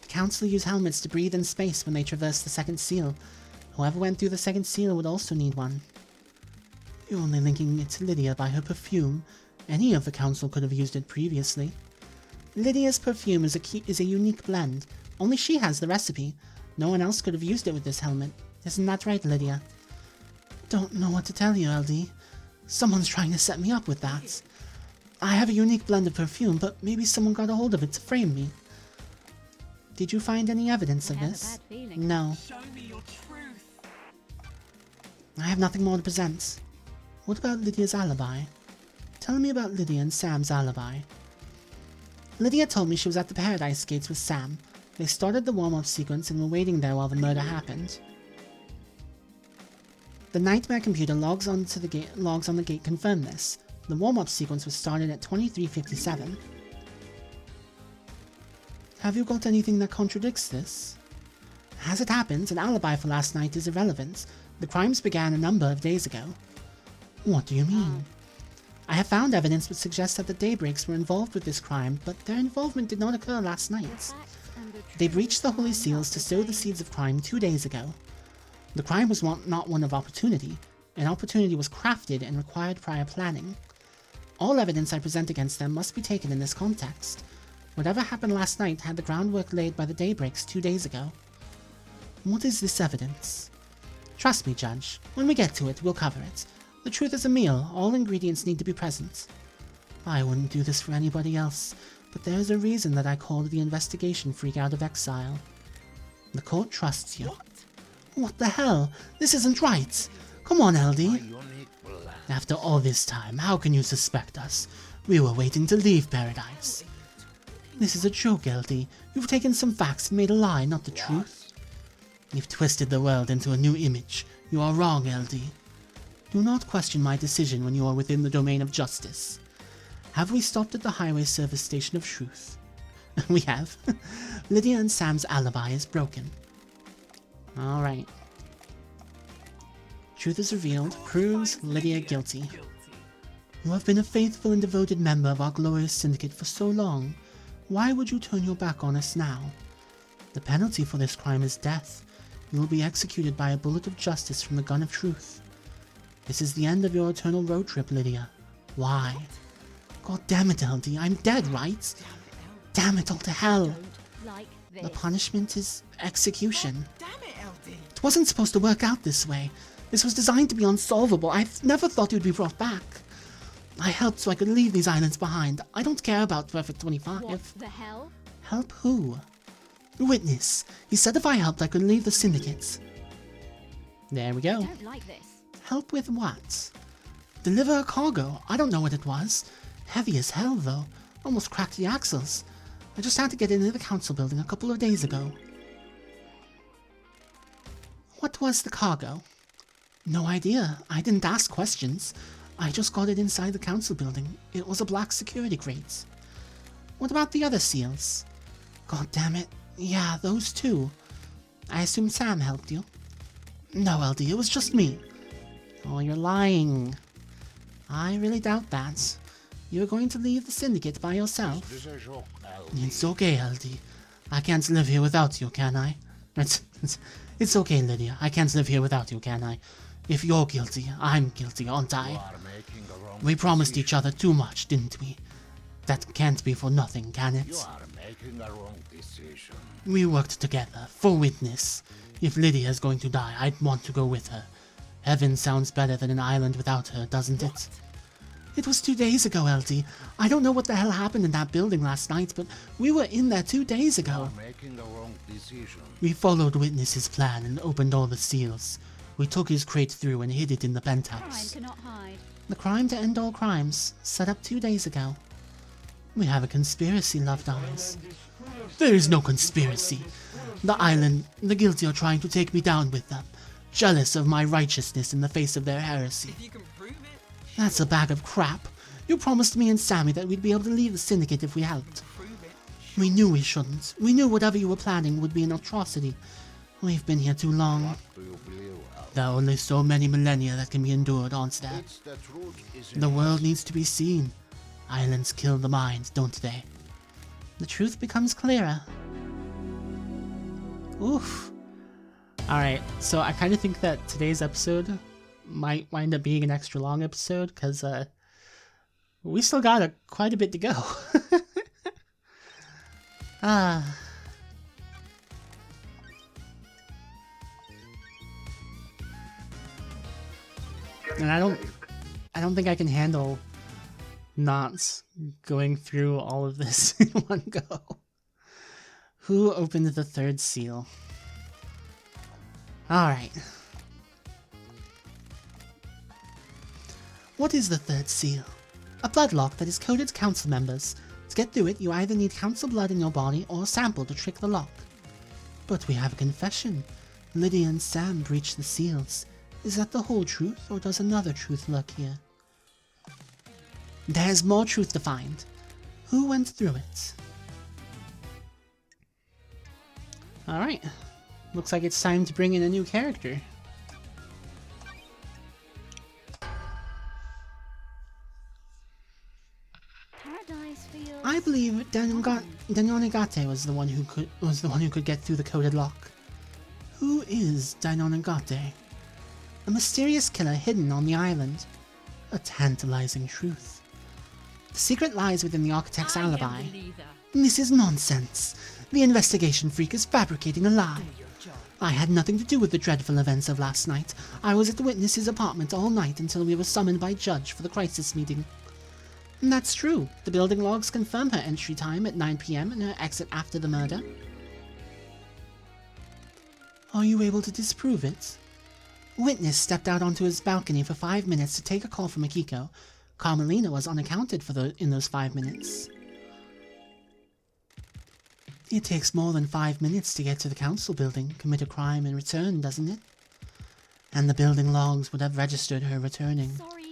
The council use helmets to breathe in space when they traverse the second seal. Whoever went through the second seal would also need one. You're only linking it to Lydia by her perfume. Any of the council could have used it previously. Lydia's perfume is a unique blend. Only she has the recipe. No one else could have used it with this helmet. Isn't that right, Lydia? Don't know what to tell you, LD. Someone's trying to set me up with that. I have a unique blend of perfume, but maybe someone got a hold of it to frame me. Did you find any evidence I of have a this? bad feeling. No. Show me your truth. I have nothing more to present. What about Lydia's alibi? Tell me about Lydia and Sam's alibi. Lydia told me she was at the Paradise Gates with Sam. They started the warm-up sequence and were waiting there while the murder happened. The nightmare computer logs on the gate confirm this. The warm-up sequence was started at 23:57. Have you got anything that contradicts this? As it happens, an alibi for last night is irrelevant. The crimes began a number of days ago. What do you mean? I have found evidence which suggests that the Daybreaks were involved with this crime, but their involvement did not occur last The night. facts and the They truth breached the Holy are Seals not to the sow the same. seeds of crime 2 days ago. The crime was not one of opportunity. An opportunity was crafted and required prior planning. All evidence I present against them must be taken in this context. Whatever happened last night had the groundwork laid by the daybreaks 2 days ago. What is this evidence? Trust me, Judge. When we get to it, we'll cover it. The truth is a meal. All ingredients need to be present. I wouldn't do this for anybody else, but there is a reason that I called the investigation freak out of exile. The court trusts you. What the hell? This isn't right. Come on, LD. After all this time, how can you suspect us? We were waiting to leave paradise. This is a joke, LD. You've taken some facts and made a lie, not the truth. You've twisted the world into a new image. You are wrong, LD. Do not question my decision when you are within the domain of justice. Have we stopped at the highway service station of truth? We have. Lydia and Sam's alibi is broken. Alright. Truth is revealed, proves Lydia guilty. You have been a faithful and devoted member of our glorious syndicate for so long. Why would you turn your back on us now? The penalty for this crime is death. You will be executed by a bullet of justice from the gun of truth. This is the end of your eternal road trip, Lydia. Why? God damn it, LD, I'm dead, right? Damn it all to hell. Don't like this. The punishment is execution. Damn it, LD. It wasn't supposed to work out this way. This was designed to be unsolvable. I've never thought it would be brought back. I helped so I could leave these islands behind. I don't care about Perfect 25. What the hell? Help who? Witness. He said if I helped I could leave the syndicate. There we go. Don't like this. Help with what? Deliver a cargo. I don't know what it was. Heavy as hell though. Almost cracked the axles. I just had to get into the council building a couple of days ago. What was the cargo? No idea. I didn't ask questions. I just got it inside the council building. It was a black security crate. What about the other seals? God damn it. Yeah, those two. I assume Sam helped you. No, LD, it was just me. Oh, you're lying. I really doubt that. You're going to leave the syndicate by yourself. It's okay, LD. I can't live here without you, can I? It's okay, Lydia. I can't live here without you, can I? If you're guilty, I'm guilty, aren't I? We promised each other too much, didn't we? That can't be for nothing, can it? We worked together, for witness. If Lydia is going to die, I'd want to go with her. Heaven sounds better than an island without her, doesn't it? It was 2 days ago, LD. I don't know what the hell happened in that building last night, but we were in there 2 days ago. We followed Witness's plan and opened all the seals. We took his crate through and hid it in the Crime penthouse. cannot hide. The crime to end all crimes, set up 2 days ago. We have a conspiracy, Loved Eyes. There is no conspiracy. The island, the guilty are trying to take me down with them, jealous of my righteousness in the face of their heresy. If you can prove it, That's a bag of crap. You promised me and Sammy that we'd be able to leave the syndicate if we helped. prove it. We knew we shouldn't. We knew whatever you were planning would be an atrocity. We've been here too long. There are only so many millennia that can be endured, aren't there? The world needs to be seen. Islands kill the mind, don't they? The truth becomes clearer. Oof. Alright, so I kind of think that today's episode might wind up being an extra long episode, because we still got quite a bit to go. Ah. And I don't think I can handle not going through all of this in one go. Who opened the third seal? Alright. What is the third seal? A blood lock that is coded to council members. To get through it, you either need council blood in your body or a sample to trick the lock. But we have a confession. Lydia and Sam breached the seals. Is that the whole truth, or does another truth lurk here? There's more truth to find. Who went through it? Alright. Looks like it's time to bring in a new character. Paradise feels. I believe Dainonegate was the one who could get through the coded lock. Who is Dainonegate? A mysterious killer hidden on the island. A tantalizing truth. The secret lies within the architect's alibi. This is nonsense. The investigation freak is fabricating a lie. Do your job. I had nothing to do with the dreadful events of last night. I was at the witness's apartment all night until we were summoned by Judge for the crisis meeting. And that's true. The building logs confirm her entry time at 9 p.m. and her exit after the murder. Are you able to disprove it? Witness stepped out onto his balcony for 5 minutes to take a call from Akiko. Carmelina was unaccounted for in those 5 minutes. It takes more than 5 minutes to get to the council building, commit a crime, and return, doesn't it? And the building logs would have registered her returning. Sorry.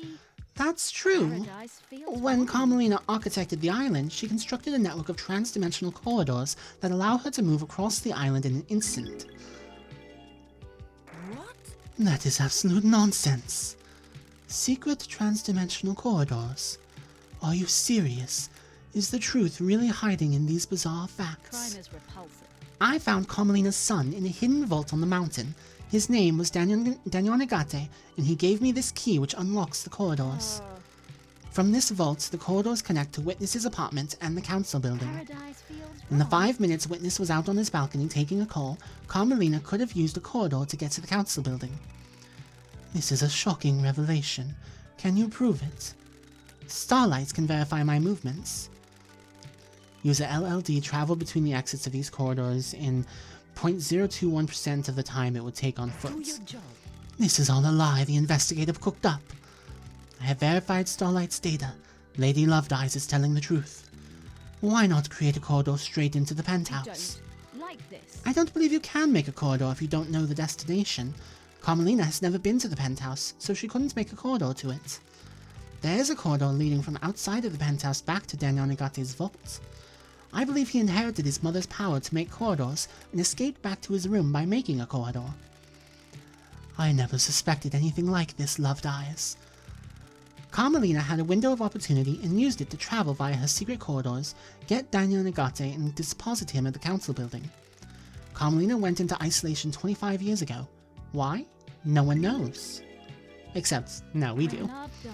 That's true. Paradise feels When fine. Carmelina architected the island, she constructed a network of trans-dimensional corridors that allow her to move across the island in an instant. What? That is absolute nonsense. Secret trans-dimensional corridors. Are you serious? Is the truth really hiding in these bizarre facts? Crime is repulsive. I found Carmelina's son in a hidden vault on the mountain. His name was Daniel Negate, and he gave me this key which unlocks the corridors. From this vault, the corridors connect to Witness's apartment and the council building. Paradise feels In the wrong. 5 minutes Witness was out on his balcony taking a call, Carmelina could have used a corridor to get to the council building. This is a shocking revelation. Can you prove it? Starlights can verify my movements. User LLD traveled between the exits of these corridors in 0.021% of the time it would take on Do foot. your job. This is all a lie the investigative cooked up. I have verified Starlight's data. Lady Lovedeyes is telling the truth. Why not create a corridor straight into the penthouse? Don't like this. I don't believe you can make a corridor if you don't know the destination. Carmelina has never been to the penthouse, so she couldn't make a corridor to it. There is a corridor leading from outside of the penthouse back to Daniel Negate's vault. I believe he inherited his mother's power to make corridors and escaped back to his room by making a corridor. I never suspected anything like this, Lovedeyes. Carmelina had a window of opportunity and used it to travel via her secret corridors, get Daniel Negate and deposit him at the council building. Carmelina went into isolation 25 years ago. Why? No one knows. Except, now we do. When love dies.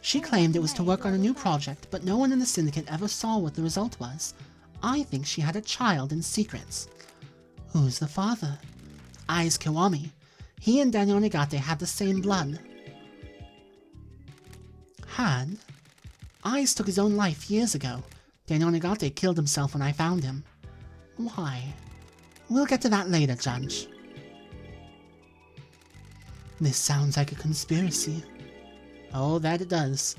She claimed it was to work on a new project, but no one in the syndicate ever saw what the result was. I think she had a child in secret. Who's the father? Ai's Kiwami. He and Daniel Negate had the same blood. Had? Ai's took his own life years ago. Daniel Negate killed himself when I found him. Why? We'll get to that later, Judge. This sounds like a conspiracy. Oh, that it does.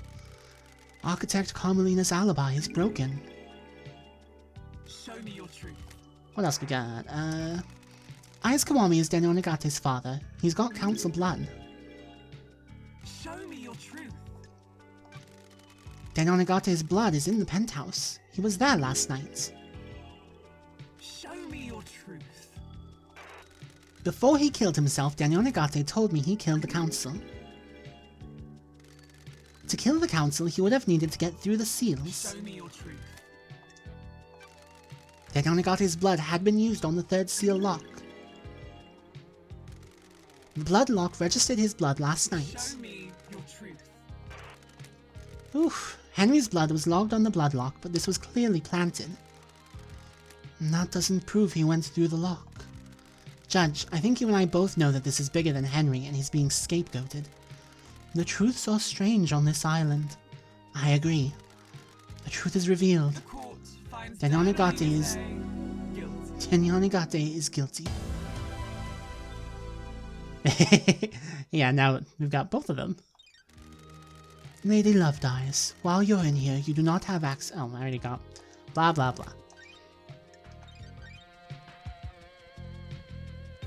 Architect Carmelina's alibi is broken. Show me your truth. What else we got? Ai's Kiwami is Daniel Negate's father. He's got council blood. Show me your truth. Daniel Negate's blood is in the penthouse. He was there last night. Show me your truth. Before he killed himself, Daniel Negate told me he killed the council. To kill the council, he would have needed to get through the seals. Show me your truth. Daniel Negate's blood had been used on the third seal lock. The blood lock registered his blood last night. Show me your truth. Oof. Henry's blood was logged on the blood lock, but this was clearly planted. And that doesn't prove he went through the lock. Judge, I think you and I both know that this is bigger than Henry and he's being scapegoated. The truth's are strange on this island. I agree. The truth is revealed. The court finds Daniel Negate is... guilty. Daniel Negate is guilty. Yeah, now we've got both of them. Lady Lovedeyes, while you're in here, you do not have access... Oh, I already got... Blah, blah, blah.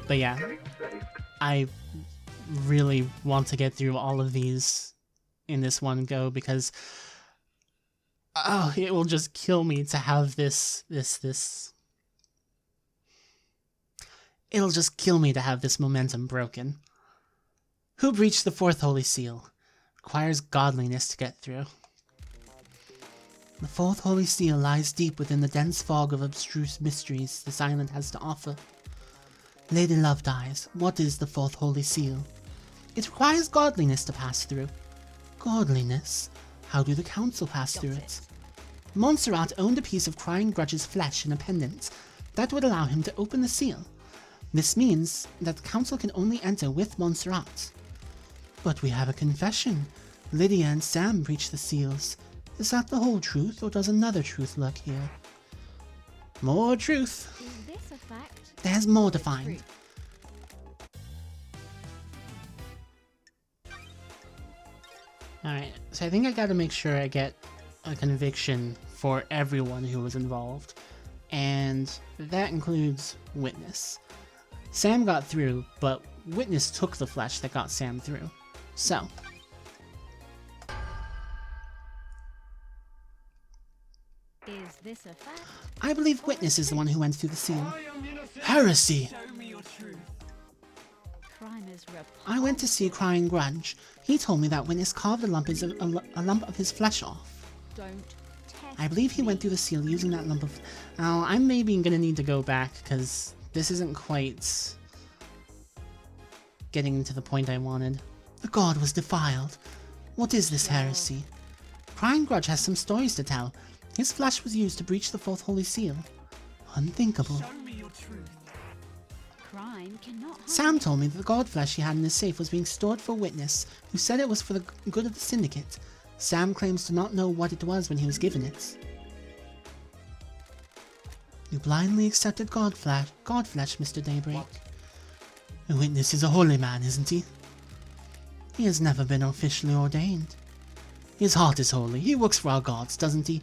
But yeah, Getting saved. I really want to get through all of these in this one go because... Oh, it will just kill me to have this... It'll just kill me to have this momentum broken. Who breached the fourth holy seal? Requires godliness to get through. The fourth holy seal lies deep within the dense fog of abstruse mysteries this island has to offer. Lady Lovedeyes, what is the fourth holy seal? It requires godliness to pass through. Godliness? How do the council pass through it? Montserrat owned a piece of Crying Grudge's flesh in a pendant that would allow him to open the seal. This means that the council can only enter with Montserrat. But we have a confession. Lydia and Sam breached the seals. Is that the whole truth, or does another truth lurk here? More truth. Is this a fact? There's more to The find. truth. Alright, so I think I gotta make sure I get a conviction for everyone who was involved. And that includes Witness. Sam got through, but Witness took the flesh that got Sam through. So. Is this a fact? I believe Witness is the one who went through the seal. Heresy! Show me your truth. Crime is repulsive. I went to see Crying Grudge. He told me that Witness carved a lump of his flesh off. Don't test I believe he me. went through the seal using that lump of... Now, I'm maybe gonna need to go back, because this isn't quite getting to the point I wanted. The god was defiled. What is this heresy? Crying Grudge has some stories to tell. His flesh was used to breach the fourth holy seal. Unthinkable. Show me your truth. Crime cannot hide. Sam told me that the god flesh he had in his safe was being stored for Witness, who said it was for the good of the Syndicate. Sam claims to not know what it was when he was given it. You blindly accepted god flesh, Mr. Daybreak. The Witness is a holy man, isn't he? He has never been officially ordained. His heart is holy. He works for our gods, doesn't he?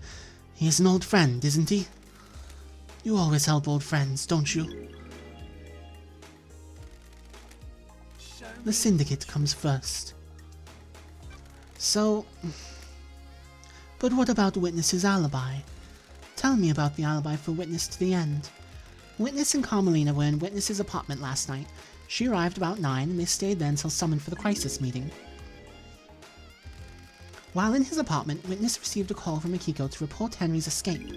He is an old friend, isn't he? You always help old friends, don't you? Show The Syndicate comes first. So... But what about Witness's alibi? Tell me about the alibi for Witness to the end. Witness and Carmelina were in Witness's apartment last night. She arrived about 9 and they stayed there until summoned for the crisis meeting. While in his apartment, Witness received a call from Akiko to report Henry's escape.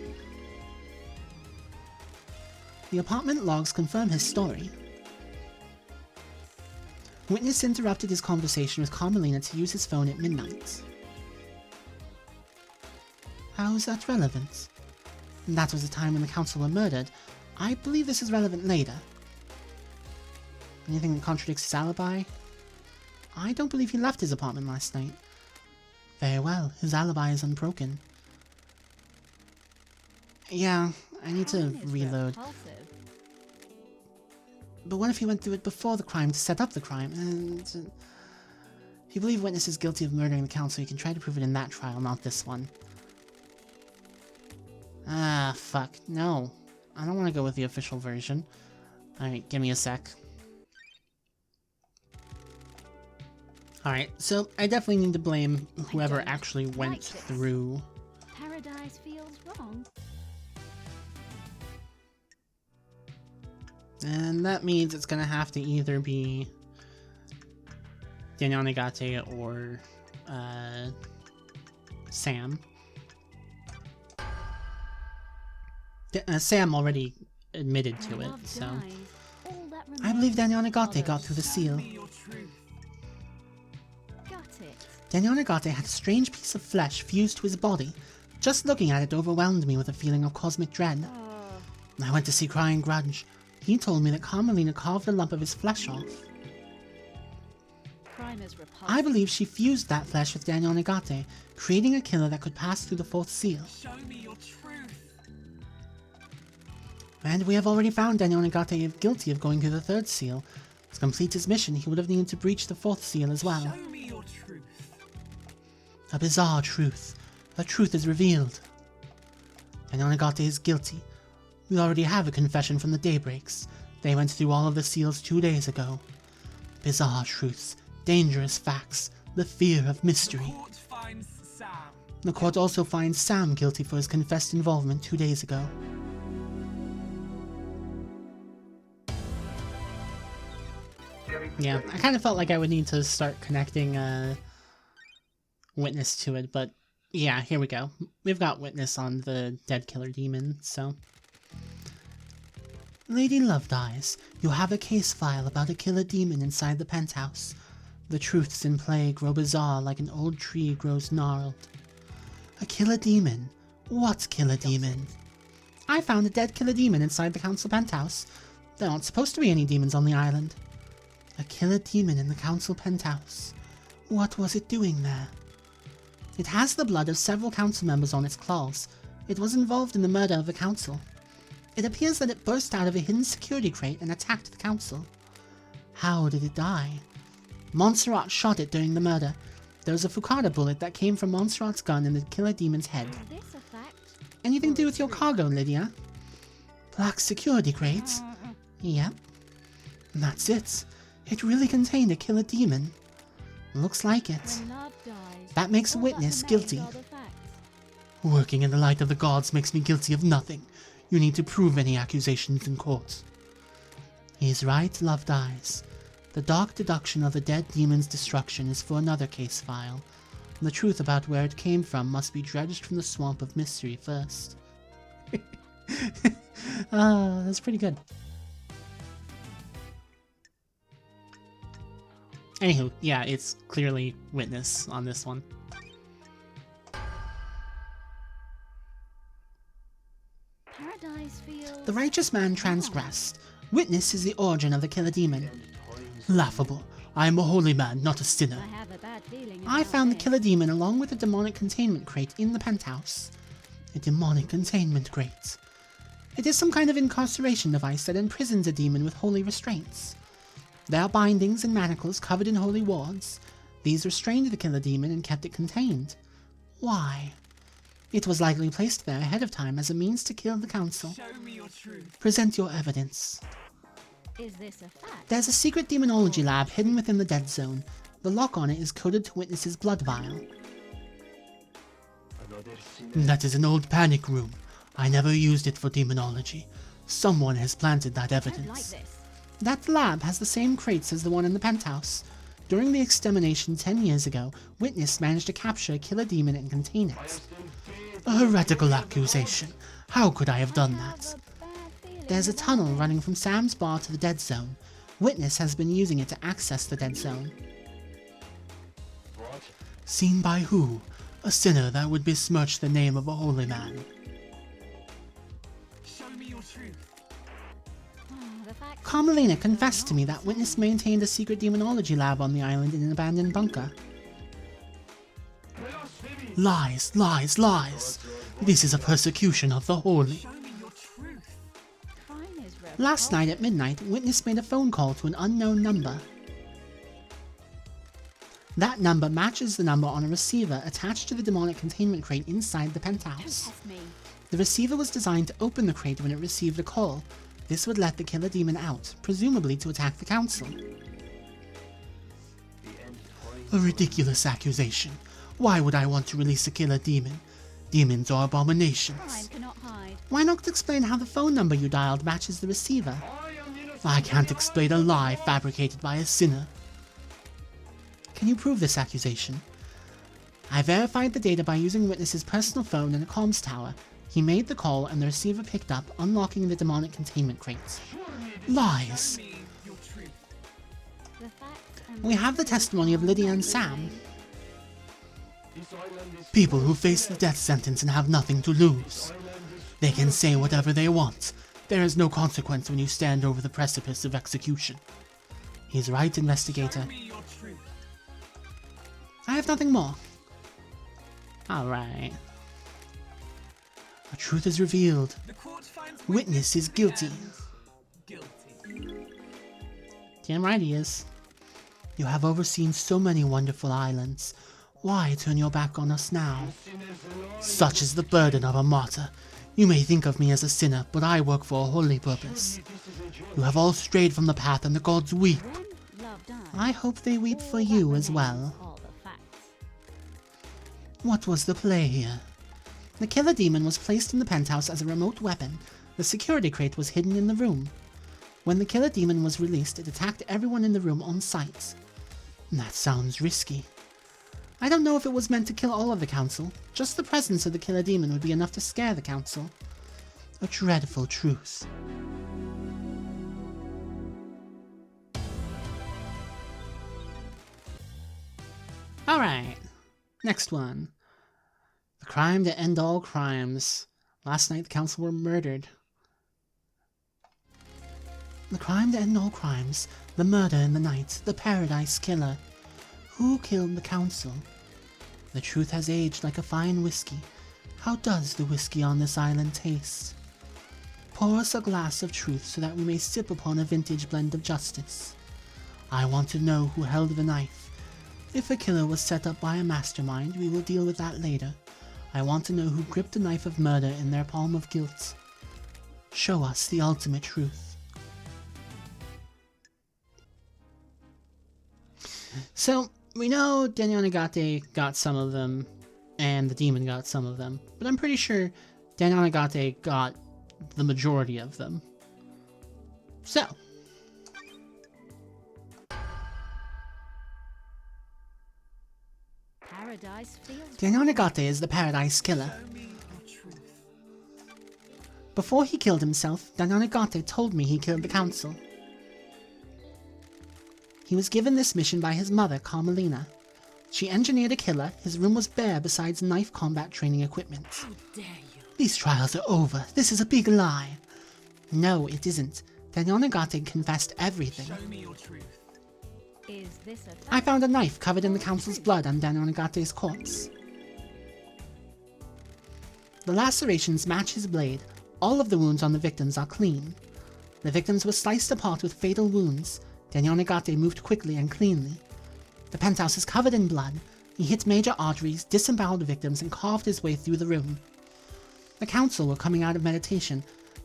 The apartment logs confirm his story. Witness interrupted his conversation with Carmelina to use his phone at midnight. How is that relevant? That was the time when the council were murdered. I believe this is relevant later. Anything that contradicts his alibi? I don't believe he left his apartment last night. Very well, his alibi is unbroken. Yeah, I need to Crime is reload. repulsive. But what if he went through it before the crime to set up the crime? And if you believe Witness is guilty of murdering the council, you can try to prove it in that trial, not this one. Ah, fuck. No. I don't want to go with the official version. Alright, give me a sec. Alright, so I definitely need to blame whoever don't actually went like this. through. Paradise feels wrong. And that means it's gonna have to either be Daniel Nagate or Sam. Sam already admitted to it, Love so... dies. All that I believe remains Daniel is Nagate follow. got through the Show seal. me your truth. Got it. Daniel Nagate had a strange piece of flesh fused to his body. Just looking at it overwhelmed me with a feeling of cosmic dread. Oh, I went to see Crying Grudge. He told me that Carmelina carved a lump of his flesh off. crime is repulsive. I believe she fused that flesh with Daniel Nagate, creating a killer that could pass through the fourth seal. Show me your truth. And we have already found Daniel Nagate guilty of going through the third seal. To complete his mission, he would have needed to breach the fourth seal as well. Show me your truth. A bizarre truth. A truth is revealed. Daniel Nagate is guilty. We already have a confession from the Daybreaks. They went through all of the seals 2 days ago. Bizarre truths, dangerous facts, the fear of The mystery. court finds Sam. The court also finds Sam guilty for his confessed involvement 2 days ago. Yeah, I kind of felt like I would need to start connecting Witness to it, but yeah, here we go. We've got Witness on the Dead Killer Demon, so... Lady Lovedeyes, you have a case file about a killer demon inside the penthouse. The truths in play grow bizarre like an old tree grows gnarled. A killer demon? What killer demon? I found a dead killer demon inside the council penthouse. There aren't supposed to be any demons on the island. A killer demon in the council penthouse. What was it doing there? It has the blood of several council members on its claws. It was involved in the murder of the council. It appears that it burst out of a hidden security crate and attacked the council. How did it die? Montserrat shot it during the murder. There was a Fukada bullet that came from Montserrat's gun in the killer demon's head. Is this a fact? Anything to do with your cargo, Lydia? Black security crates? Yep. That's it. It really contained a killer demon. Looks like it. When love dies, That makes a all that witness remains guilty. are the facts. Working in the light of the gods makes me guilty of nothing. You need to prove any accusations in court. He's right, love dies. The dark deduction of the dead demon's destruction is for another case file. The truth about where it came from must be dredged from the swamp of mystery first. That's pretty good. Anywho, yeah, it's clearly witness on this one. Paradise feels The righteous man transgressed. Witness is the origin of the killer demon. Laughable. I am a holy man, not a sinner. I have a bad feeling I about found the this. killer demon along with a demonic containment crate in the penthouse. A demonic containment crate. It is some kind of incarceration device that imprisons a demon with holy restraints. There are bindings and manacles covered in holy wards. These restrained the killer demon and kept it contained. Why? It was likely placed there ahead of time as a means to kill the council. Show me your truth. Present your evidence. Is this a fact? There's a secret demonology lab hidden within the dead zone. The lock on it is coded to Witness's blood vial. That is an old panic room. I never used it for demonology. Someone has planted that I don't like evidence. this. That lab has the same crates as the one in the penthouse. During the extermination 10 years ago, Witness managed to capture a killer demon and contain it. A heretical accusation. How could I have done that? Have a bad feeling There's a about tunnel this. running from Sam's bar to the dead zone. Witness has been using it to access the dead zone. Seen by who? A sinner that would besmirch the name of a holy man. Show me your truth. The fact Carmelina confessed to me that Witness maintained a secret demonology lab on the island in an abandoned bunker. Lies, lies, lies. This is a persecution of the holy. Show me your truth. crime is Last night at midnight, Witness made a phone call to an unknown number. That number matches the number on a receiver attached to the demonic containment crate inside the Don't penthouse. test me. The receiver was designed to open the crate when it received a call. This would let the killer demon out, presumably to attack the council. A ridiculous accusation. Why would I want to release a killer demon? Demons are abominations. Crime cannot hide. Why not explain how the phone number you dialed matches the receiver? I can't explain a lie fabricated by a sinner. Can you prove this accusation? I verified the data by using Witness's personal phone and a comms tower. He made the call and the receiver picked up, unlocking the demonic containment crates. Lies! Show me your truth. The facts and We have the testimony of Lydia and Sam. This island is People who face the death sentence and have nothing to lose. They can say whatever they want. There is no consequence when you stand over the precipice of execution. He's right, investigator. Show me your truth. I have nothing more. Alright. The truth is revealed. The court finds Witness is guilty. Guilty. Damn right he is. You have overseen so many wonderful islands. Why turn your back on us now? Such is the burden of a martyr. You may think of me as a sinner, but I work for a holy purpose. You have all strayed from the path and the gods weep. when love dies. I hope they weep all for that you as remains well. are the facts. What was the play here? The killer demon was placed in the penthouse as a remote weapon. The security crate was hidden in the room. When the killer demon was released, it attacked everyone in the room on sight. That sounds risky. I don't know if it was meant to kill all of the council. Just the presence of the killer demon would be enough to scare the council. A dreadful truth. Alright, next one. The crime to end all crimes. Last night the council were murdered. The crime to end all crimes. The murder in the night. The paradise killer. Who killed the council? The truth has aged like a fine whiskey. How does the whiskey on this island taste? Pour us a glass of truth so that we may sip upon a vintage blend of justice. I want to know who held the knife. If a killer was set up by a mastermind, we will deal with that later. I want to know who gripped a knife of murder in their palm of guilt. Show us the ultimate truth. So, we know Daniel Nagate got some of them, and the demon got some of them, but I'm pretty sure Daniel Nagate got the majority of them. So, Paradise feels Daniel Nagate is the Paradise Killer. Show me your truth. Before he killed himself, Daniel Nagate told me he killed the council. He was given this mission by his mother, Carmelina. She engineered a killer. His room was bare besides knife combat training equipment. How dare you? These trials are over. This is a big lie. No, it isn't. Daniel Nagate confessed everything. Show me your truth. is this a I found a knife covered in the council's blood on Daniel Nagate's corpse. The lacerations match his blade. All of the wounds on the victims are clean. The victims were sliced apart with fatal wounds. Daniel Nagate moved quickly and cleanly. The penthouse is covered in blood. He hit major arteries, disemboweled victims, and carved his way through the room. The council were coming out of meditation.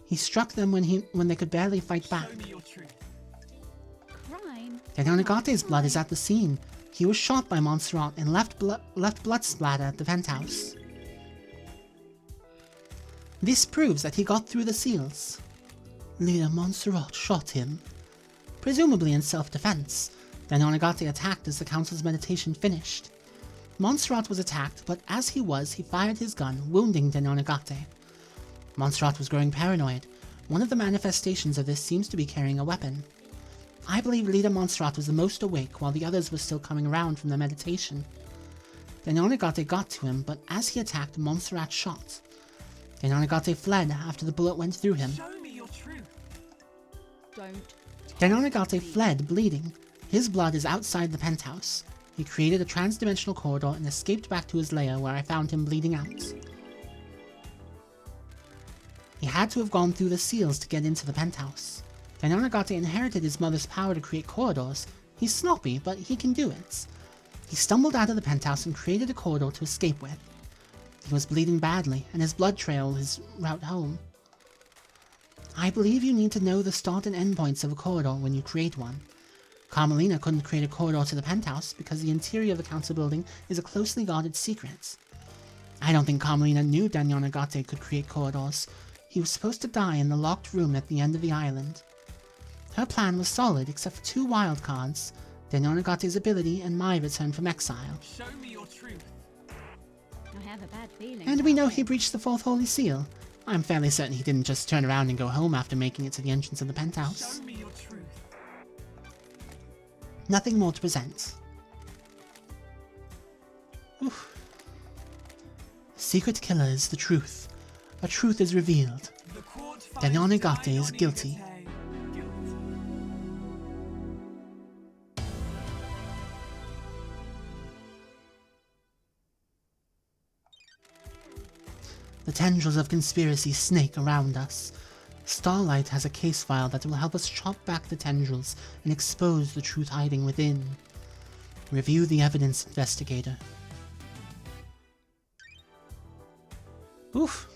He struck them when they could barely fight back. Show me your truth. crime? Daniel Nagate's blood is at the scene. He was shot by Montserrat and left blood splatter at the penthouse. This proves that he got through the seals. Leader Montserrat shot him. Presumably in self-defense, Daniel Nagate attacked as the council's meditation finished. Montserrat was attacked, but as he was, he fired his gun, wounding Daniel Nagate. Montserrat was growing paranoid. One of the manifestations of this seems to be carrying a weapon. I believe Leader Montserrat was the most awake while the others were still coming around from their meditation. Daniel Nagate got to him, but as he attacked, Montserrat shot. Daniel Nagate fled after the bullet went through him. Show me your truth. Don't. Daniel Nagate fled, bleeding. His blood is outside the penthouse. He created a trans-dimensional corridor and escaped back to his lair where I found him bleeding out. He had to have gone through the seals to get into the penthouse. Daniel Nagate inherited his mother's power to create corridors. He's sloppy, but he can do it. He stumbled out of the penthouse and created a corridor to escape with. He was bleeding badly, and his blood trailed his route home. I believe you need to know the start and end points of a corridor when you create one. Carmelina couldn't create a corridor to the penthouse because the interior of the council building is a closely guarded secret. I don't think Carmelina knew Daniel Nagate could create corridors. He was supposed to die in the locked room at the end of the island. Her plan was solid except for two wild cards, Daniel Nagate's ability and my return from exile. Show me your truth. I have a bad feeling. And we know about he it. breached the fourth holy seal. I'm fairly certain he didn't just turn around and go home after making it to the entrance of the penthouse. Show me your truth. Nothing more to present. Oof. Secret killer is the truth. A truth is revealed. The court finds Daniel Nagate is Daniel guilty. Nagate guilty. The tendrils of conspiracy snake around us. Starlight has a case file that will help us chop back the tendrils and expose the truth hiding within. Review the evidence, investigator. Oof.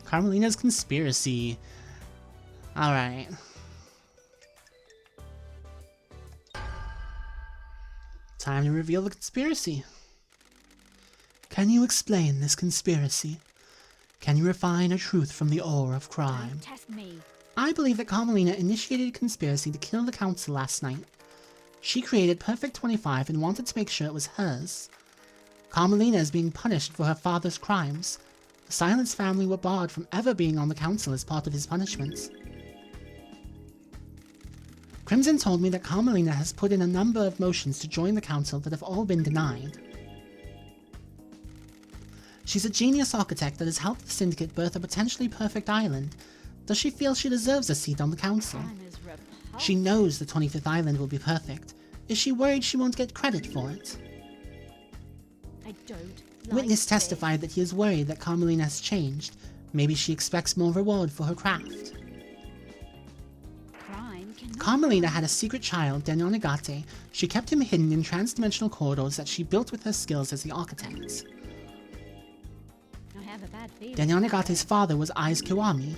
Carmelina's conspiracy. Alright. Time to reveal the conspiracy. Can you explain this conspiracy? Can you refine a truth from the ore of crime? Don't test me. I believe that Carmelina initiated a conspiracy to kill the council last night. She created Perfect 25 and wanted to make sure it was hers. Carmelina is being punished for her father's crimes. The Silence family were barred from ever being on the council as part of his punishment. Crimson told me that Carmelina has put in a number of motions to join the council that have all been denied. She's a genius architect that has helped the Syndicate birth a potentially perfect island. Does she feel she deserves a seat on the council? Crime is repulsive. She knows the 25th island will be perfect. Is she worried she won't get credit for it? I don't like Witness this. testified that he is worried that Carmelina has changed. Maybe she expects more reward for her craft. Crime cannot Carmelina had a secret child, Denonagate. She kept him hidden in trans-dimensional corridors that she built with her skills as the architect. I have a bad feeling. Denonagate's father was Aiz Kiwami.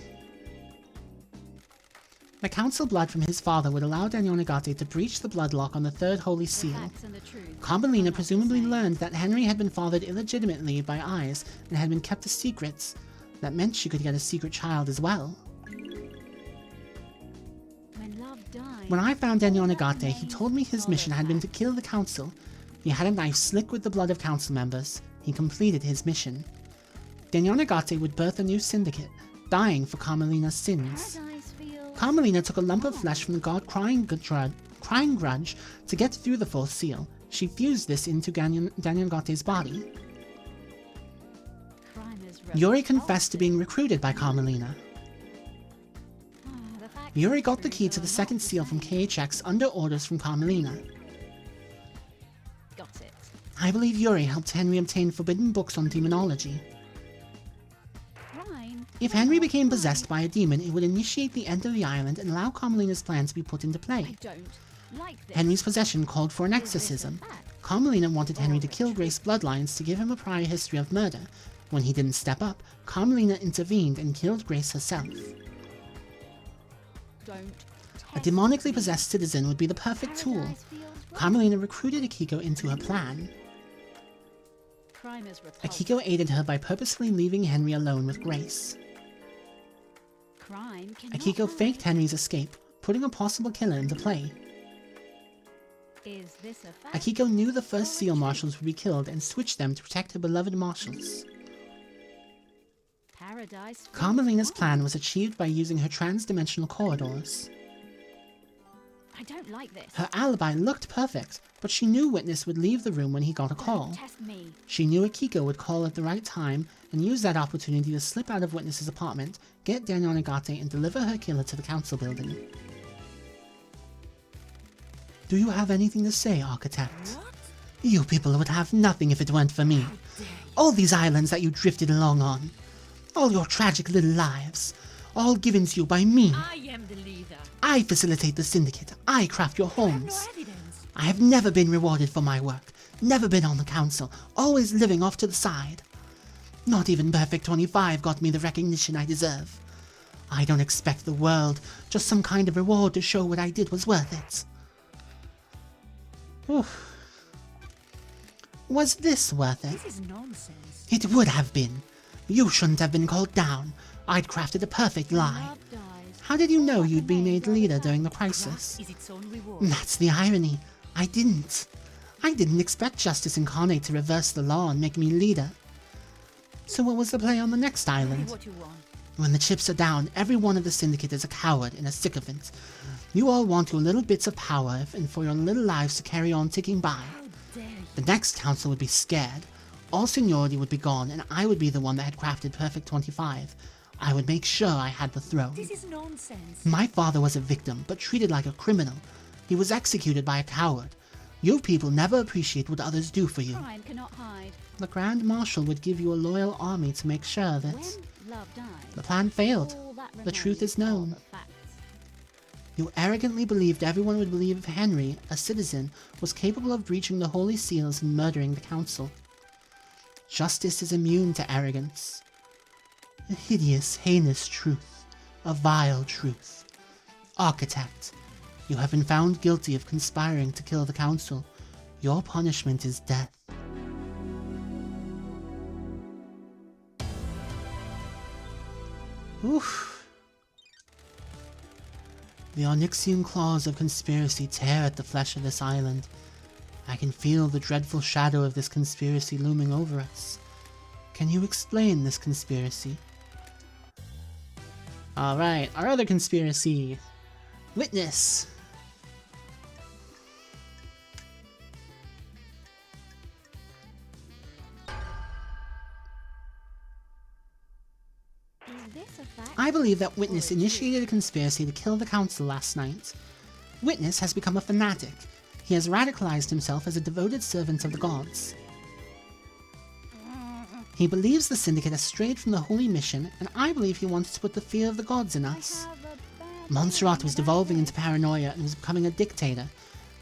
The council blood from his father would allow Denonagate to breach the bloodlock on the third holy The seal. facts and the truth Carmelina are not the presumably same. learned that Henry had been fathered illegitimately by Aiz and had been kept a secret. That meant she could get a secret child as well. When love dies, When I found Denonagate, he told me his mission had been to kill the council. He had a knife slick with the blood of council members. He completed his mission. Denonagate would birth a new syndicate, dying for Carmelina's sins. paradise feels Carmelina took a lump of flesh from the god Crying Grudge to get through the fourth seal. She fused this into Denonagate's body. crime is Yuri confessed to being recruited by Carmelina. The facts Yuri and got the truth key to are the not second the seal from same. KHX under orders from Carmelina. Got it. I believe Yuri helped Henry obtain forbidden books on demonology. Crime If Henry cannot became hide. possessed by a demon, it would initiate the end of the island and allow Carmelina's plan to be put into I play. don't like this. Henry's possession called for an Is this a exorcism. fact? Carmelina wanted Henry to kill Grace Bloodlines to give him a prior history of murder. When he didn't step up, Carmelina intervened and killed Grace herself. Don't A demonically possessed citizen would be the perfect tool. Paradise feels right. Carmelina recruited Akiko into her plan. Crime is repulsive. Akiko aided her by purposefully leaving Henry alone with Grace. Crime cannot Akiko hide. faked Henry's escape, putting a possible killer into play. Is this a fact? Akiko knew the first seal marshals would be killed and switched them to protect her beloved marshals. Paradise feels Carmelina's right. plan was achieved by using her trans-dimensional corridors. I don't like this. Her alibi looked perfect, but she knew Witness would leave the room when he got a call. Don't test me. She knew Akiko would call at the right time and use that opportunity to slip out of Witness's apartment, get Denonagate, and deliver her killer to the council building. Do you have anything to say, Architect? What? You people would have nothing if it weren't for me. All these islands that you drifted along on. All your tragic little lives. All given to you by me. I am the leader. I facilitate the syndicate. I craft your I have homes. no evidence. I have never been rewarded for my work. Never been on the council. Always living off to the side. Not even Perfect 25 got me the recognition I deserve. I don't expect the world, just some kind of reward to show what I did was worth it. Oof. Was this worth it? This is nonsense. It would have been. You shouldn't have been called down. I'd crafted a perfect lie. Love dies. How did you know you'd be made leader during the crisis? Wrath is its own reward. That's the irony. I didn't. I didn't expect Justice Incarnate to reverse the law and make me leader. So what was the play on the next Tell me island? what you want. When the chips are down, every one of the syndicate is a coward and a sycophant. You all want your little bits of power and for your little lives to carry on ticking by. How dare you? The next council would be scared. All seniority would be gone, and I would be the one that had crafted Perfect 25. I would make sure I had the throne. This is nonsense. My father was a victim, but treated like a criminal. He was executed by a coward. You people never appreciate what others do for you. Crime cannot hide. The Grand Marshal would give you a loyal army to make sure that When love dies, the plan failed. all that The truth remains is known. are the facts. You arrogantly believed everyone would believe Henry, a citizen, was capable of breaching the Holy Seals and murdering the Council. Justice is immune to arrogance. A hideous, heinous truth. A vile truth. Architect, you have been found guilty of conspiring to kill the Council. Your punishment is death. Oof. The Onyxian claws of conspiracy tear at the flesh of this island. I can feel the dreadful shadow of this conspiracy looming over us. Can you explain this conspiracy? Alright, our other conspiracy. Witness! Is this a fact? I believe that or Witness a truth? initiated a conspiracy to kill the council last night. Witness has become a fanatic. He has radicalized himself as a devoted servant of the gods. He believes the Syndicate has strayed from the holy mission, and I believe he wants to put the fear of the gods in us. Have a bad Montserrat feeling was about devolving this. into paranoia and was becoming a dictator.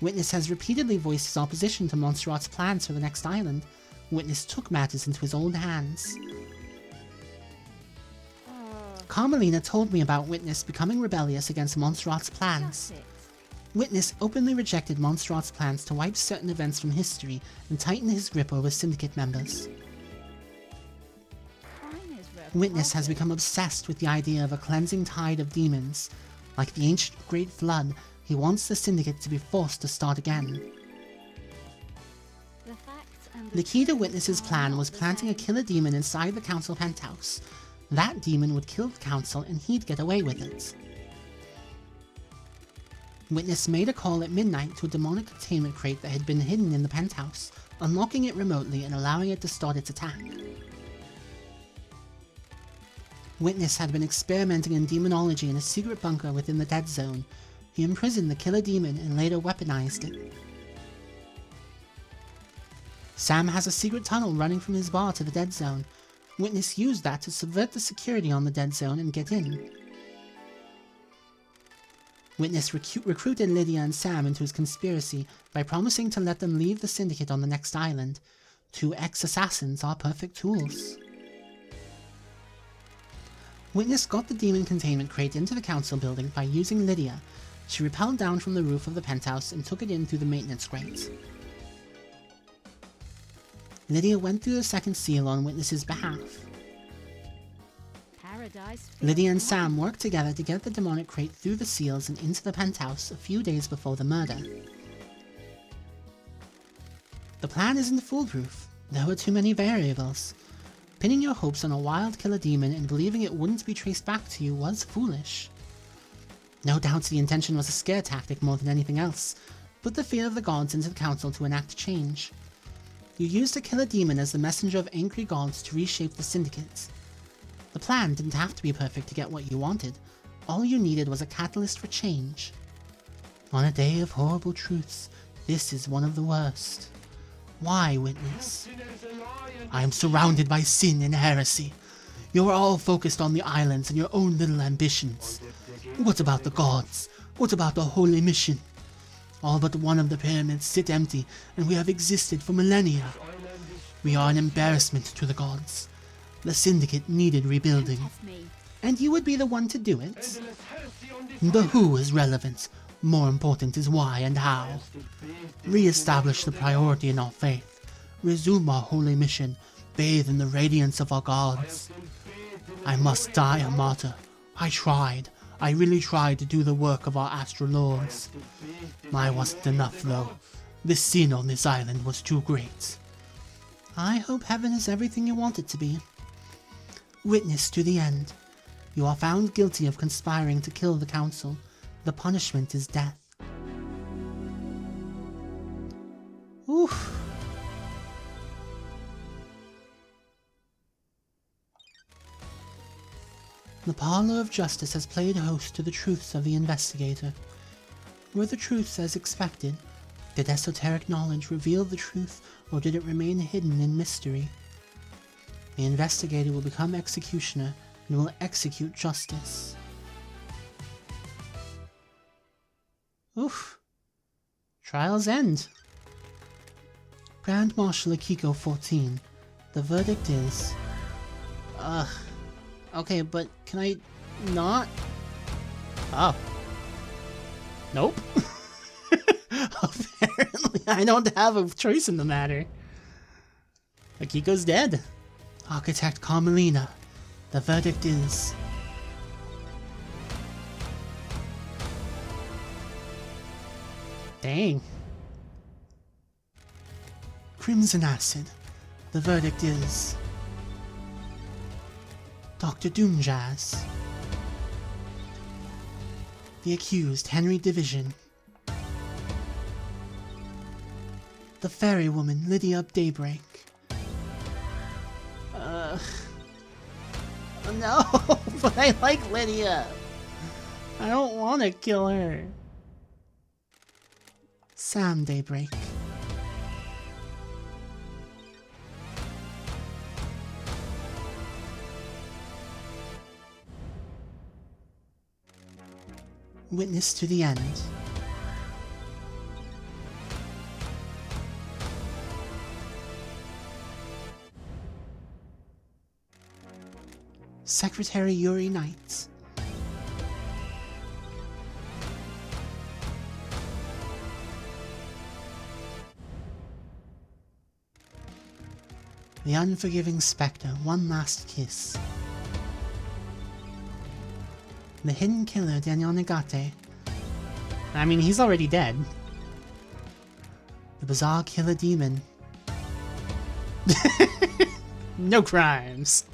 Witness has repeatedly voiced his opposition to Montserrat's plans for the next island. Witness took matters into his own hands. Carmelina told me about Witness becoming rebellious against Montserrat's plans. That's it. Witness openly rejected Montserrat's plans to wipe certain events from history and tighten his grip over Syndicate members. Fine as red Witness has carpet. become obsessed with the idea of a cleansing tide of demons. Like the ancient Great Flood, he wants the Syndicate to be forced to start again. The facts and The key to truth Witness's are plan not was the planting a same. killer demon inside the council penthouse. That demon would kill the council and he'd get away with it. Witness made a call at midnight to a demonic containment crate that had been hidden in the penthouse, unlocking it remotely and allowing it to start its attack. Witness had been experimenting in demonology in a secret bunker within the Dead Zone. He imprisoned the killer demon and later weaponized it. Sam has a secret tunnel running from his bar to the Dead Zone. Witness used that to subvert the security on the Dead Zone and get in. Witness recruited Lydia and Sam into his conspiracy by promising to let them leave the Syndicate on the next island. 2 ex-assassins are perfect tools. Witness got the demon containment crate into the council building by using Lydia. She rappelled down from the roof of the penthouse and took it in through the maintenance grate. Lydia went through the second seal on Witness's behalf. Paradise Lydia and feels Sam worked together to get the demonic crate through the seals and into the penthouse a few days before the murder. The plan isn't foolproof. There were too many variables. Pinning your hopes on a wild killer demon and believing it wouldn't be traced back to you was foolish. No doubt the intention was a scare tactic more than anything else. Put the fear of the gods into the council to enact change. You used a killer demon as the messenger of angry gods to reshape the Syndicate. The plan didn't have to be perfect to get what you wanted. All you needed was a catalyst for change. On a day of horrible truths, this is one of the worst. Why, Witness? I am surrounded by sin and heresy. You are all focused on the islands and your own little ambitions. What about the gods? What about the holy mission? All but one of the pyramids sit empty, and we have existed for millennia. We are an embarrassment to the gods. The Syndicate needed rebuilding, Test me. and you would be the one to do it. The who is relevant. More important is why and how. Re-establish the priority in our faith. Resume our holy mission. Bathe in the radiance of our gods. I must die a martyr. I tried. I really tried to do the work of our astral lords. I wasn't enough, though. The sin on this island was too great. I hope heaven is everything you want it to be. Witness to the end. You are found guilty of conspiring to kill the council. The punishment is death. Oof. The Parlor of Justice has played host to the truths of the investigator. Were the truths as expected? Did esoteric knowledge reveal the truth, or did it remain hidden in mystery? The investigator will become executioner and will execute justice. Oof. Trial's end. Grand Marshal Akiko 14. The verdict is... Ugh. Okay, but can I not? Oh. Nope. Apparently I don't have a choice in the matter. Akiko's dead. Architect Carmelina. The verdict is... Dang. Crimson Acid. The verdict is... Dr. Doomjazz. The accused, Henry Division. The fairy woman, Lydia of Daybreak. No, but I like Lydia. I don't want to kill her. Sam Daybreak. Witness to the end. Secretary Yuri Knight. The Unforgiving Spectre, one last kiss. The Hidden Killer, Daniel Negate. I mean, he's already dead. The Bizarre Killer Demon. No crimes.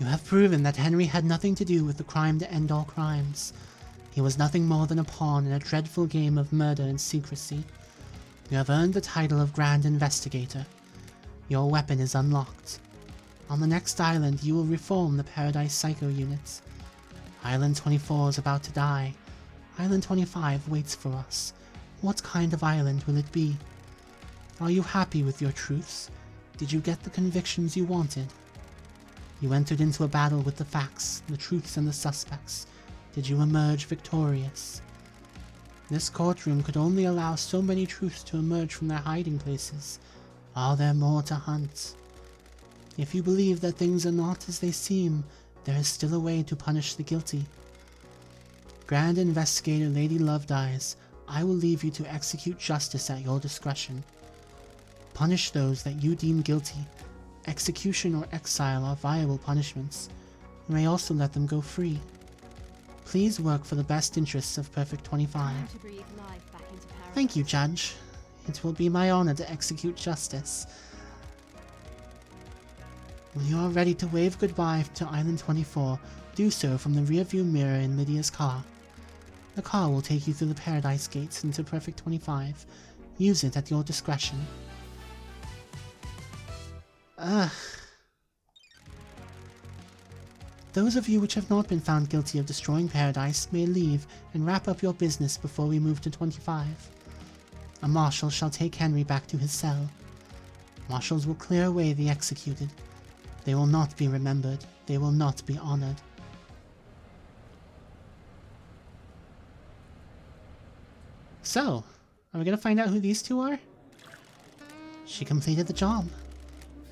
You have proven that Henry had nothing to do with the crime to end all crimes. He was nothing more than a pawn in a dreadful game of murder and secrecy. You have earned the title of Grand Investigator. Your weapon is unlocked. On the next island, you will reform the Paradise Psycho unit. Island 24 is about to die. Island 25 waits for us. What kind of island will it be? Are you happy with your truths? Did you get the convictions you wanted? You entered into a battle with the facts, the truths, and the suspects. Did you emerge victorious? This courtroom could only allow so many truths to emerge from their hiding places. Are there more to hunt? If you believe that things are not as they seem, there is still a way to punish the guilty. Grand Investigator Lady Lovedeyes, I will leave you to execute justice at your discretion. Punish those that you deem guilty. Execution or exile are viable punishments. You may also let them go free. Please work for the best interests of Perfect 25. To breathe life back into paradise. Thank you, Judge. It will be my honor to execute justice. When you are ready to wave goodbye to Island 24, do so from the rearview mirror in Lydia's car. The car will take you through the Paradise Gates into Perfect 25. Use it at your discretion. Ugh. Those of you which have not been found guilty of destroying Paradise may leave and wrap up your business before we move to 25. A marshal shall take Henry back to his cell. Marshals will clear away the executed. They will not be remembered. They will not be honored. So, are we gonna find out who these two are? She completed the job.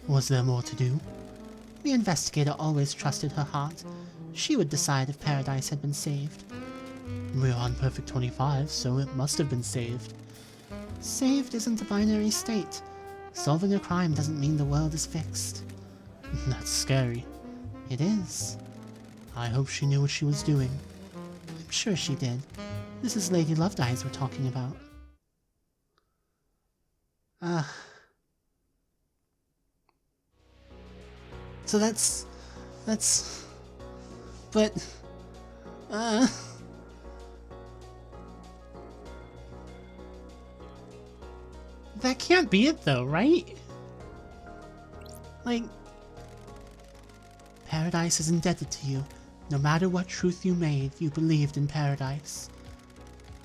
Was there more to do? The investigator always trusted her heart. She would decide if Paradise had been saved. We're on Perfect 25, so it must have been saved. Saved isn't a binary state. Solving a crime doesn't mean the world is fixed. That's scary. It is. I hope she knew what she was doing. I'm sure she did. This is Lady Lovedeyes we're talking about. So that's... But... That can't be it though, right? Like... Paradise is indebted to you. No matter what truth you made, you believed in Paradise.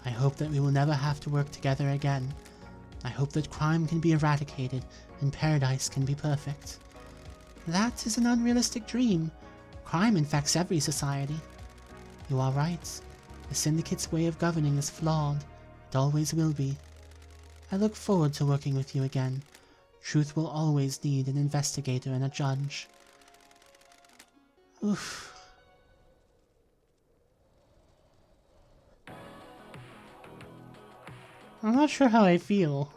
I hope that we will never have to work together again. I hope that crime can be eradicated and Paradise can be perfect. That is an unrealistic dream. Crime infects every society. You are right. The Syndicate's way of governing is flawed. It always will be. I look forward to working with you again. Truth will always need an investigator and a judge. Oof. I'm not sure how I feel.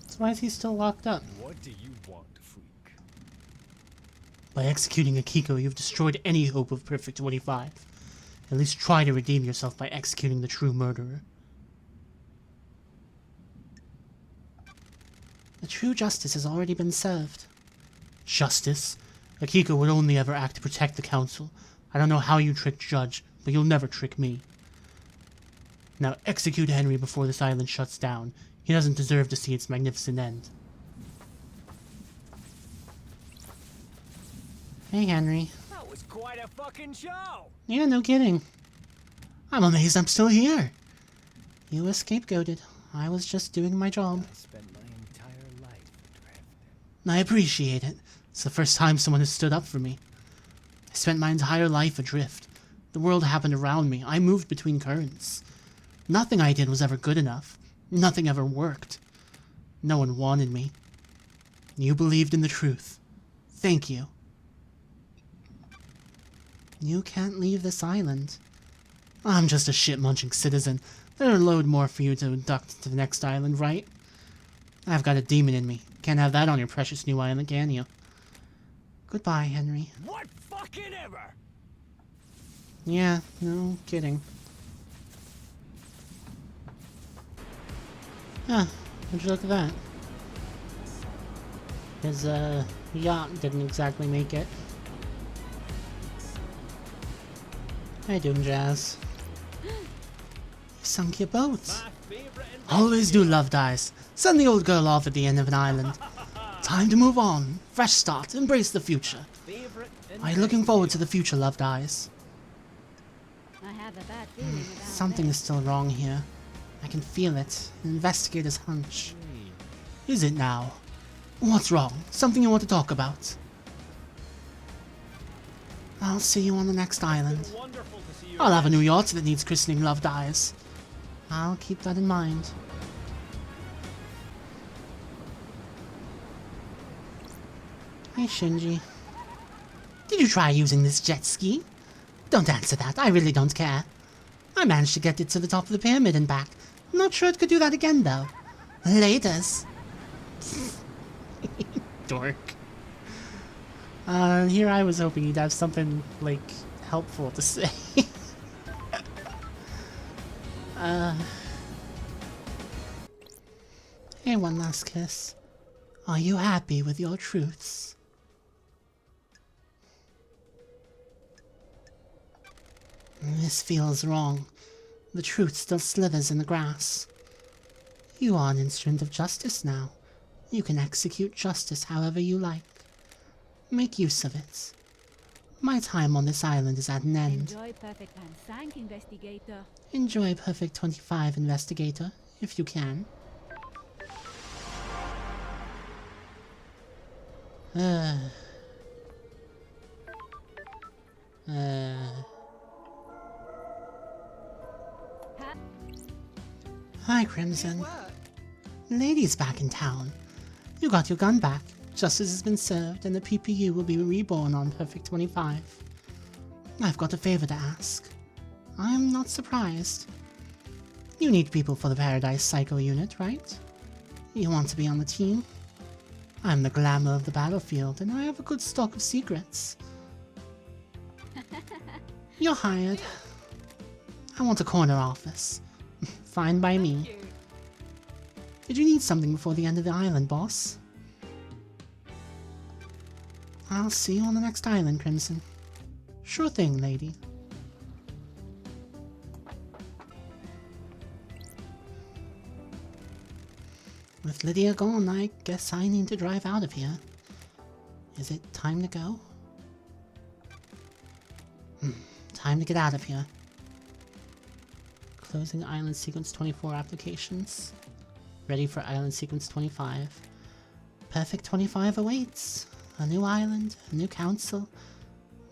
So why is he still locked up? What do you want, freak? By executing Akiko, you've destroyed any hope of Perfect 25. At least try to redeem yourself by executing the true murderer. The true justice has already been served. Justice? Akiko would only ever act to protect the council. I don't know how you tricked Judge, but you'll never trick me. Now execute Henry before this island shuts down. He doesn't deserve to see its magnificent end. Hey, Henry. That was quite a fucking show! Yeah, no kidding. I'm amazed I'm still here. You were scapegoated. I was just doing my job. I spent my entire life adrift. I appreciate it. It's the first time someone has stood up for me. I spent my entire life adrift. The world happened around me. I moved between currents. Nothing I did was ever good enough. Nothing ever worked. No one wanted me. You believed in the truth. Thank you. You can't leave this island. I'm just a shit-munching citizen. There are a load more for you to induct to the next island, right? I've got a demon in me. Can't have that on your precious new island, can you? Goodbye, Henry. What fucking ever? Yeah, no kidding. Huh, would you look at that? His, yacht didn't exactly make it. How you doing, Jazz? You sunk your boat. Always do love dies. Send the old girl off at the end of an island. Time to move on. Fresh start. Embrace the future. Are you looking forward to the future, Love Dies? I have a bad feeling about Something is still wrong here. I can feel it. An investigator's hunch. Is it now? What's wrong? Something you want to talk about? I'll see you on the next island. I'll have a new yacht that needs christening, Love Dies. I'll keep that in mind. Hey, Shinji. Did you try using this jet ski? Don't answer that, I really don't care. I managed to get it to the top of the pyramid and back. Not sure it could do that again, though. Laters. Dork. Here I was hoping you'd have something, like, helpful to say. Hey, one last kiss. Are you happy with your truths? This feels wrong. The truth still slithers in the grass. You are an instrument of justice now. You can execute justice however you like. Make use of it. My time on this island is at an end. Enjoy perfect and thank investigator. Enjoy Perfect 25, Investigator, if you can. Hi, Crimson. Lady's back in town. You got your gun back. Justice has been served, and the PPU will be reborn on Perfect 25. I've got a favor to ask. I'm not surprised. You need people for the Paradise Psycho unit, right? You want to be on the team? I'm the glamour of the battlefield, and I have a good stock of secrets. You're hired. I want a corner office. Fine by me. Did you need something before the end of the island, boss? I'll see you on the next island, Crimson. Sure thing, lady. With Lydia gone, I guess I need to drive out of here. Is it time to go? Time to get out of here. Closing Island Sequence 24 applications. Ready for Island Sequence 25. Perfect 25 awaits. A new island, a new council.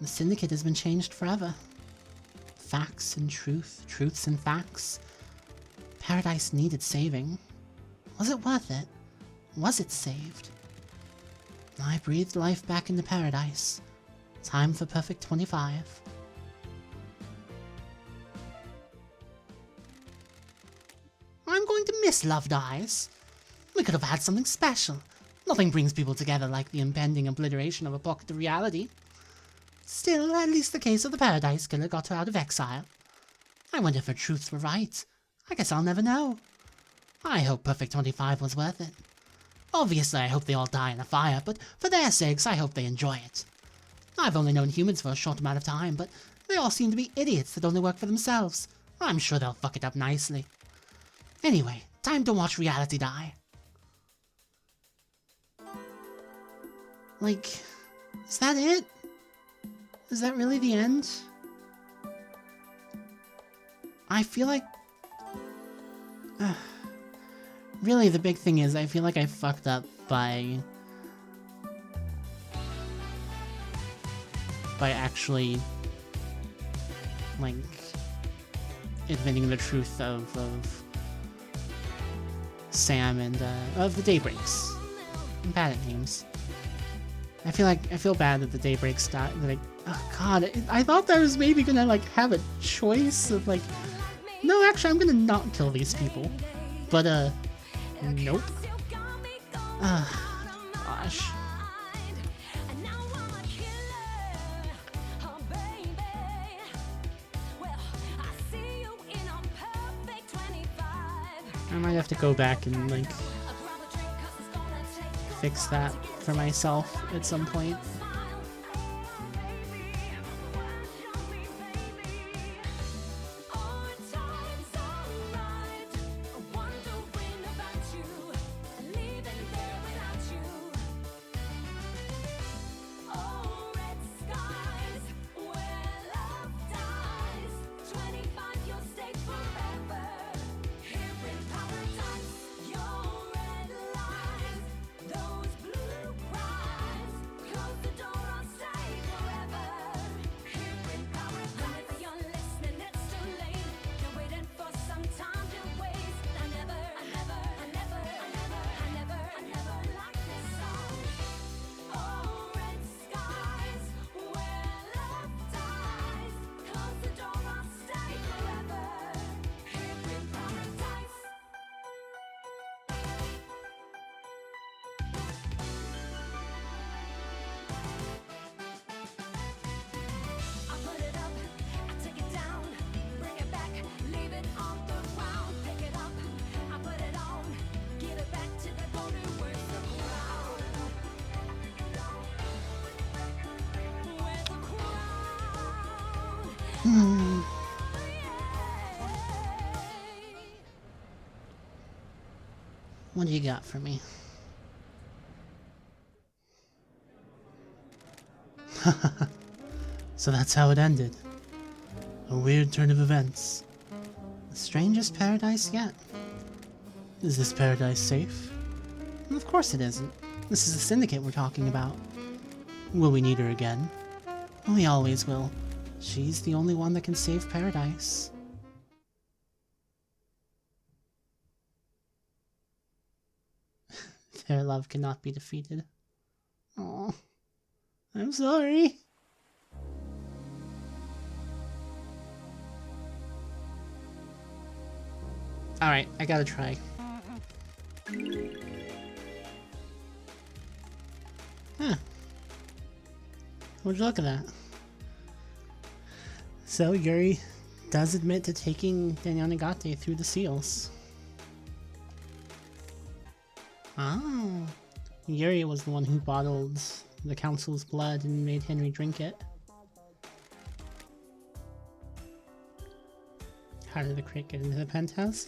The Syndicate has been changed forever. Facts and truth, truths and facts. Paradise needed saving. Was it worth it? Was it saved? I breathed life back into Paradise. Time for Perfect 25. I'm going to miss Love Dies. We could have had something special. Nothing brings people together like the impending obliteration of a pocket of reality. Still, at least the case of the Paradise Killer got her out of exile. I wonder if her truths were right. I guess I'll never know. I hope Perfect 25 was worth it. Obviously, I hope they all die in a fire, but for their sakes, I hope they enjoy it. I've only known humans for a short amount of time, but they all seem to be idiots that only work for themselves. I'm sure they'll fuck it up nicely. Anyway, time to watch reality die. Like, is that it? Is that really the end? I feel like... really, the big thing is I feel like I fucked up by actually, like, admitting the truth of Sam and, of the Daybreaks. I'm bad at names. I feel bad that the Daybreaks died. Like, oh god, I thought that I was maybe gonna, like, have a choice of, like, no, actually, I'm gonna not kill these people. But, nope. Gosh. I might have to go back and, like, fix that for myself at some point. What do you got for me? So that's how it ended. A weird turn of events. The strangest paradise yet. Is this paradise safe? Well, of course it isn't. This is the syndicate we're talking about. Will we need her again? We always will. She's the only one that can save paradise. Their love cannot be defeated. Oh, I'm sorry. Alright, I gotta try. Huh. Would you look at that? So, Yuri does admit to taking Daniel Nagate through the seals. Oh. Yuri was the one who bottled the council's blood and made Henry drink it. How did the crate get into the penthouse?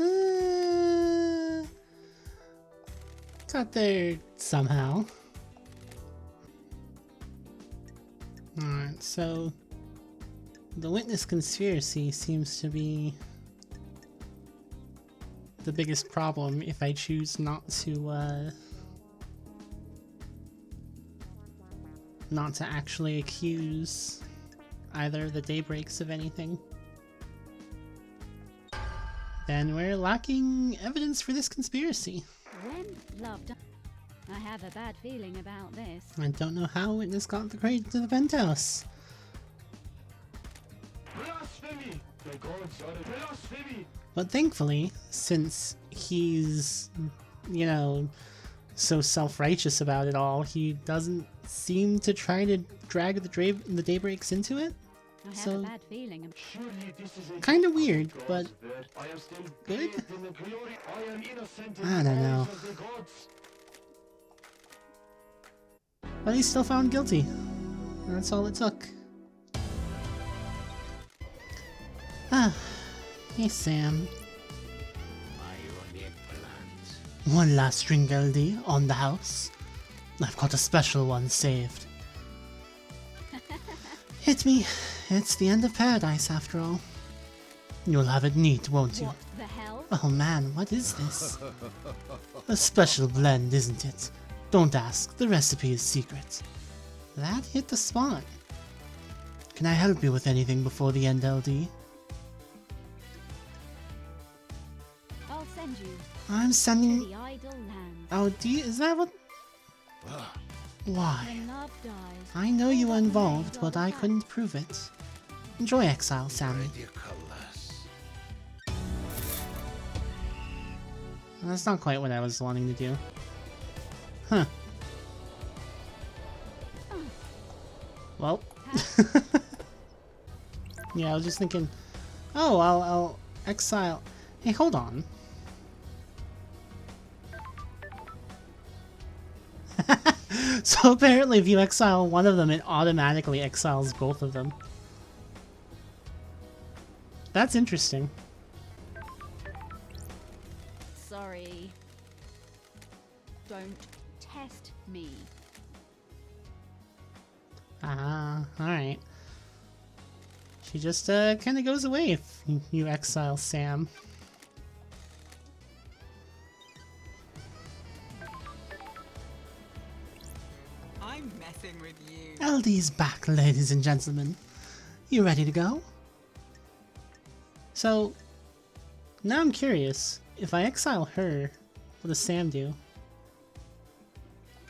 Got there somehow. Alright, so the witness conspiracy seems to be the biggest problem if I choose not to actually accuse either of the Daybreaks of anything. Then we're lacking evidence for this conspiracy. When love dies, I have a bad feeling about this. I don't know how Witness got the crate to the penthouse. Blasphemy! The gods are blasphemy! But thankfully, since he's, you know, so self-righteous about it all, he doesn't seem to try to drag the Daybreaks into it. I have So- a bad feeling. Surely this is a Kinda weird, but I am still good? bathed in the glory. I am innocent in I the don't know. eyes of the gods. But he's still found guilty. That's all it took. Hey, Sam. Are you on the eggplant? One last drink, LD, on the house. I've got a special one saved. Hit me. It's the end of paradise, after all. You'll have it neat, won't you? What the hell? Oh man, what is this? A special blend, isn't it? Don't ask, the recipe is secret. That hit the spot. Can I help you with anything before the end, LD? I'll send you I'm to sending... the idle land. Oh, is that what... Why? When love dies, I know you were all that involved, remains but are I the couldn't prove it. Enjoy exile, Sammy. That's not quite what I was wanting to do. Huh. Well. Yeah, I was just thinking, oh, I'll exile. Hey, hold on. So apparently if you exile one of them, it automatically exiles both of them. That's interesting. Sorry. Don't test me. Ah, alright. She just kinda goes away if you exile Sam. I'm messing with you. LD's back, ladies and gentlemen. You ready to go? So, now I'm curious. If I exile her, what does Sam do?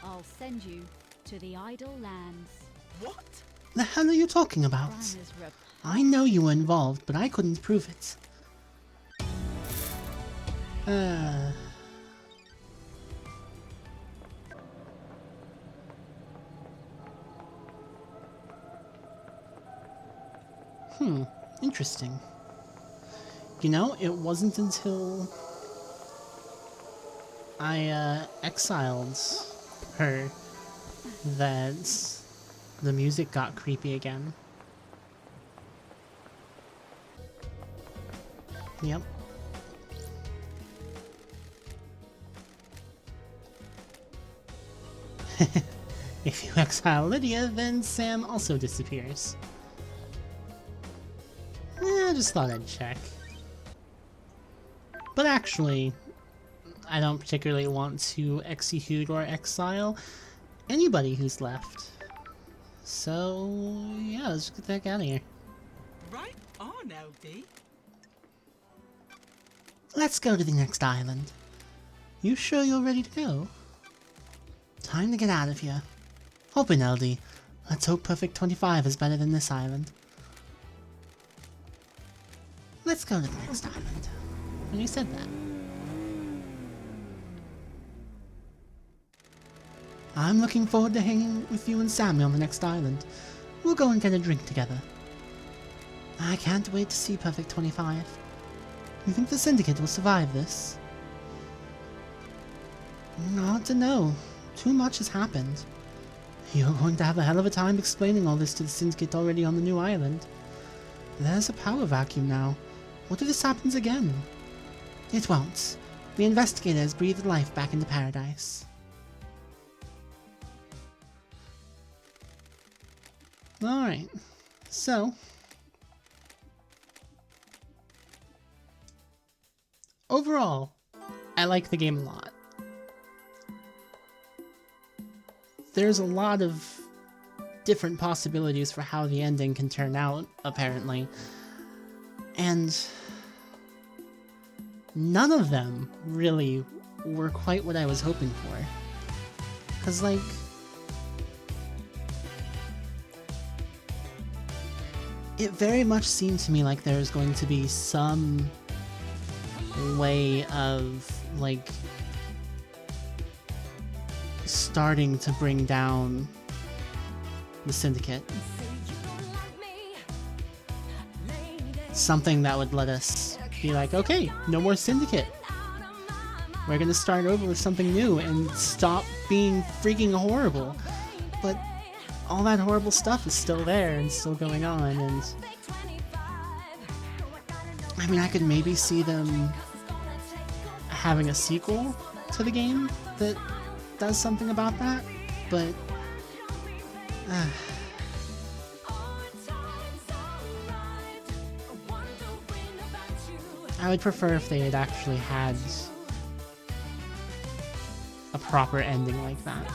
I'll send you to the idle lands. What? The hell are you talking about? Grimer's I know you were involved, but I couldn't prove it. Interesting. You know, it wasn't until I exiled her that the music got creepy again. Yep. If you exile Lydia, then Sam also disappears. I just thought I'd check. But actually, I don't particularly want to execute or exile anybody who's left. So, yeah, let's get the heck out of here. Right on, LD. Let's go to the next island. You sure you're ready to go? Time to get out of here. Open, LD. Let's hope Perfect 25 is better than this island. Let's go to the next island. When you said that. I'm looking forward to hanging with you and Sammy on the next island. We'll go and get a drink together. I can't wait to see Perfect 25. You think the Syndicate will survive this? Hard to know. Too much has happened. You're going to have a hell of a time explaining all this to the Syndicate already on the new island. There's a power vacuum now. What if this happens again? It won't. The investigators breathed life back into paradise. Alright, so overall, I like the game a lot. There's a lot of different possibilities for how the ending can turn out, apparently. And none of them really were quite what I was hoping for. 'Cause, like, it very much seemed to me like there was going to be some way of, like, starting to bring down the Syndicate. Something that would let us be like, okay, no more Syndicate. We're gonna start over with something new and stop being freaking horrible. But all that horrible stuff is still there and still going on, and I mean, I could maybe see them having a sequel to the game that does something about that, but I would prefer if they had actually had a proper ending like that.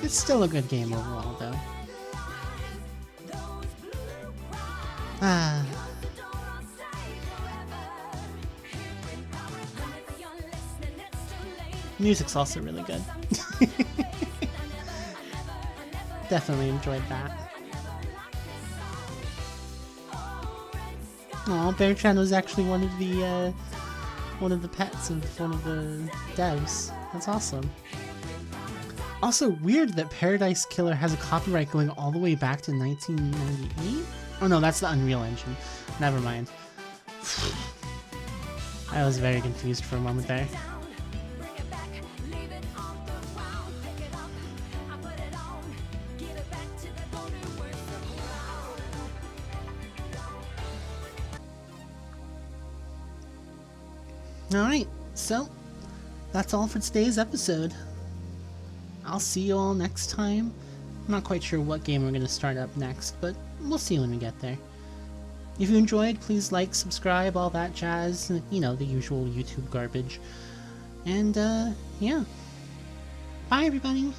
It's still a good game overall, though. Music's also really good. Definitely enjoyed that. Aw, Bear-chan was actually one of the pets of one of the devs. That's awesome. Also weird that Paradise Killer has a copyright going all the way back to 1998? Oh no, that's the Unreal Engine. Never mind. I was very confused for a moment there. Alright, so that's all for today's episode. I'll see you all next time. I'm not quite sure what game we're going to start up next, but we'll see when we get there. If you enjoyed, please like, subscribe, all that jazz, you know, the usual YouTube garbage. And, yeah. Bye, everybody!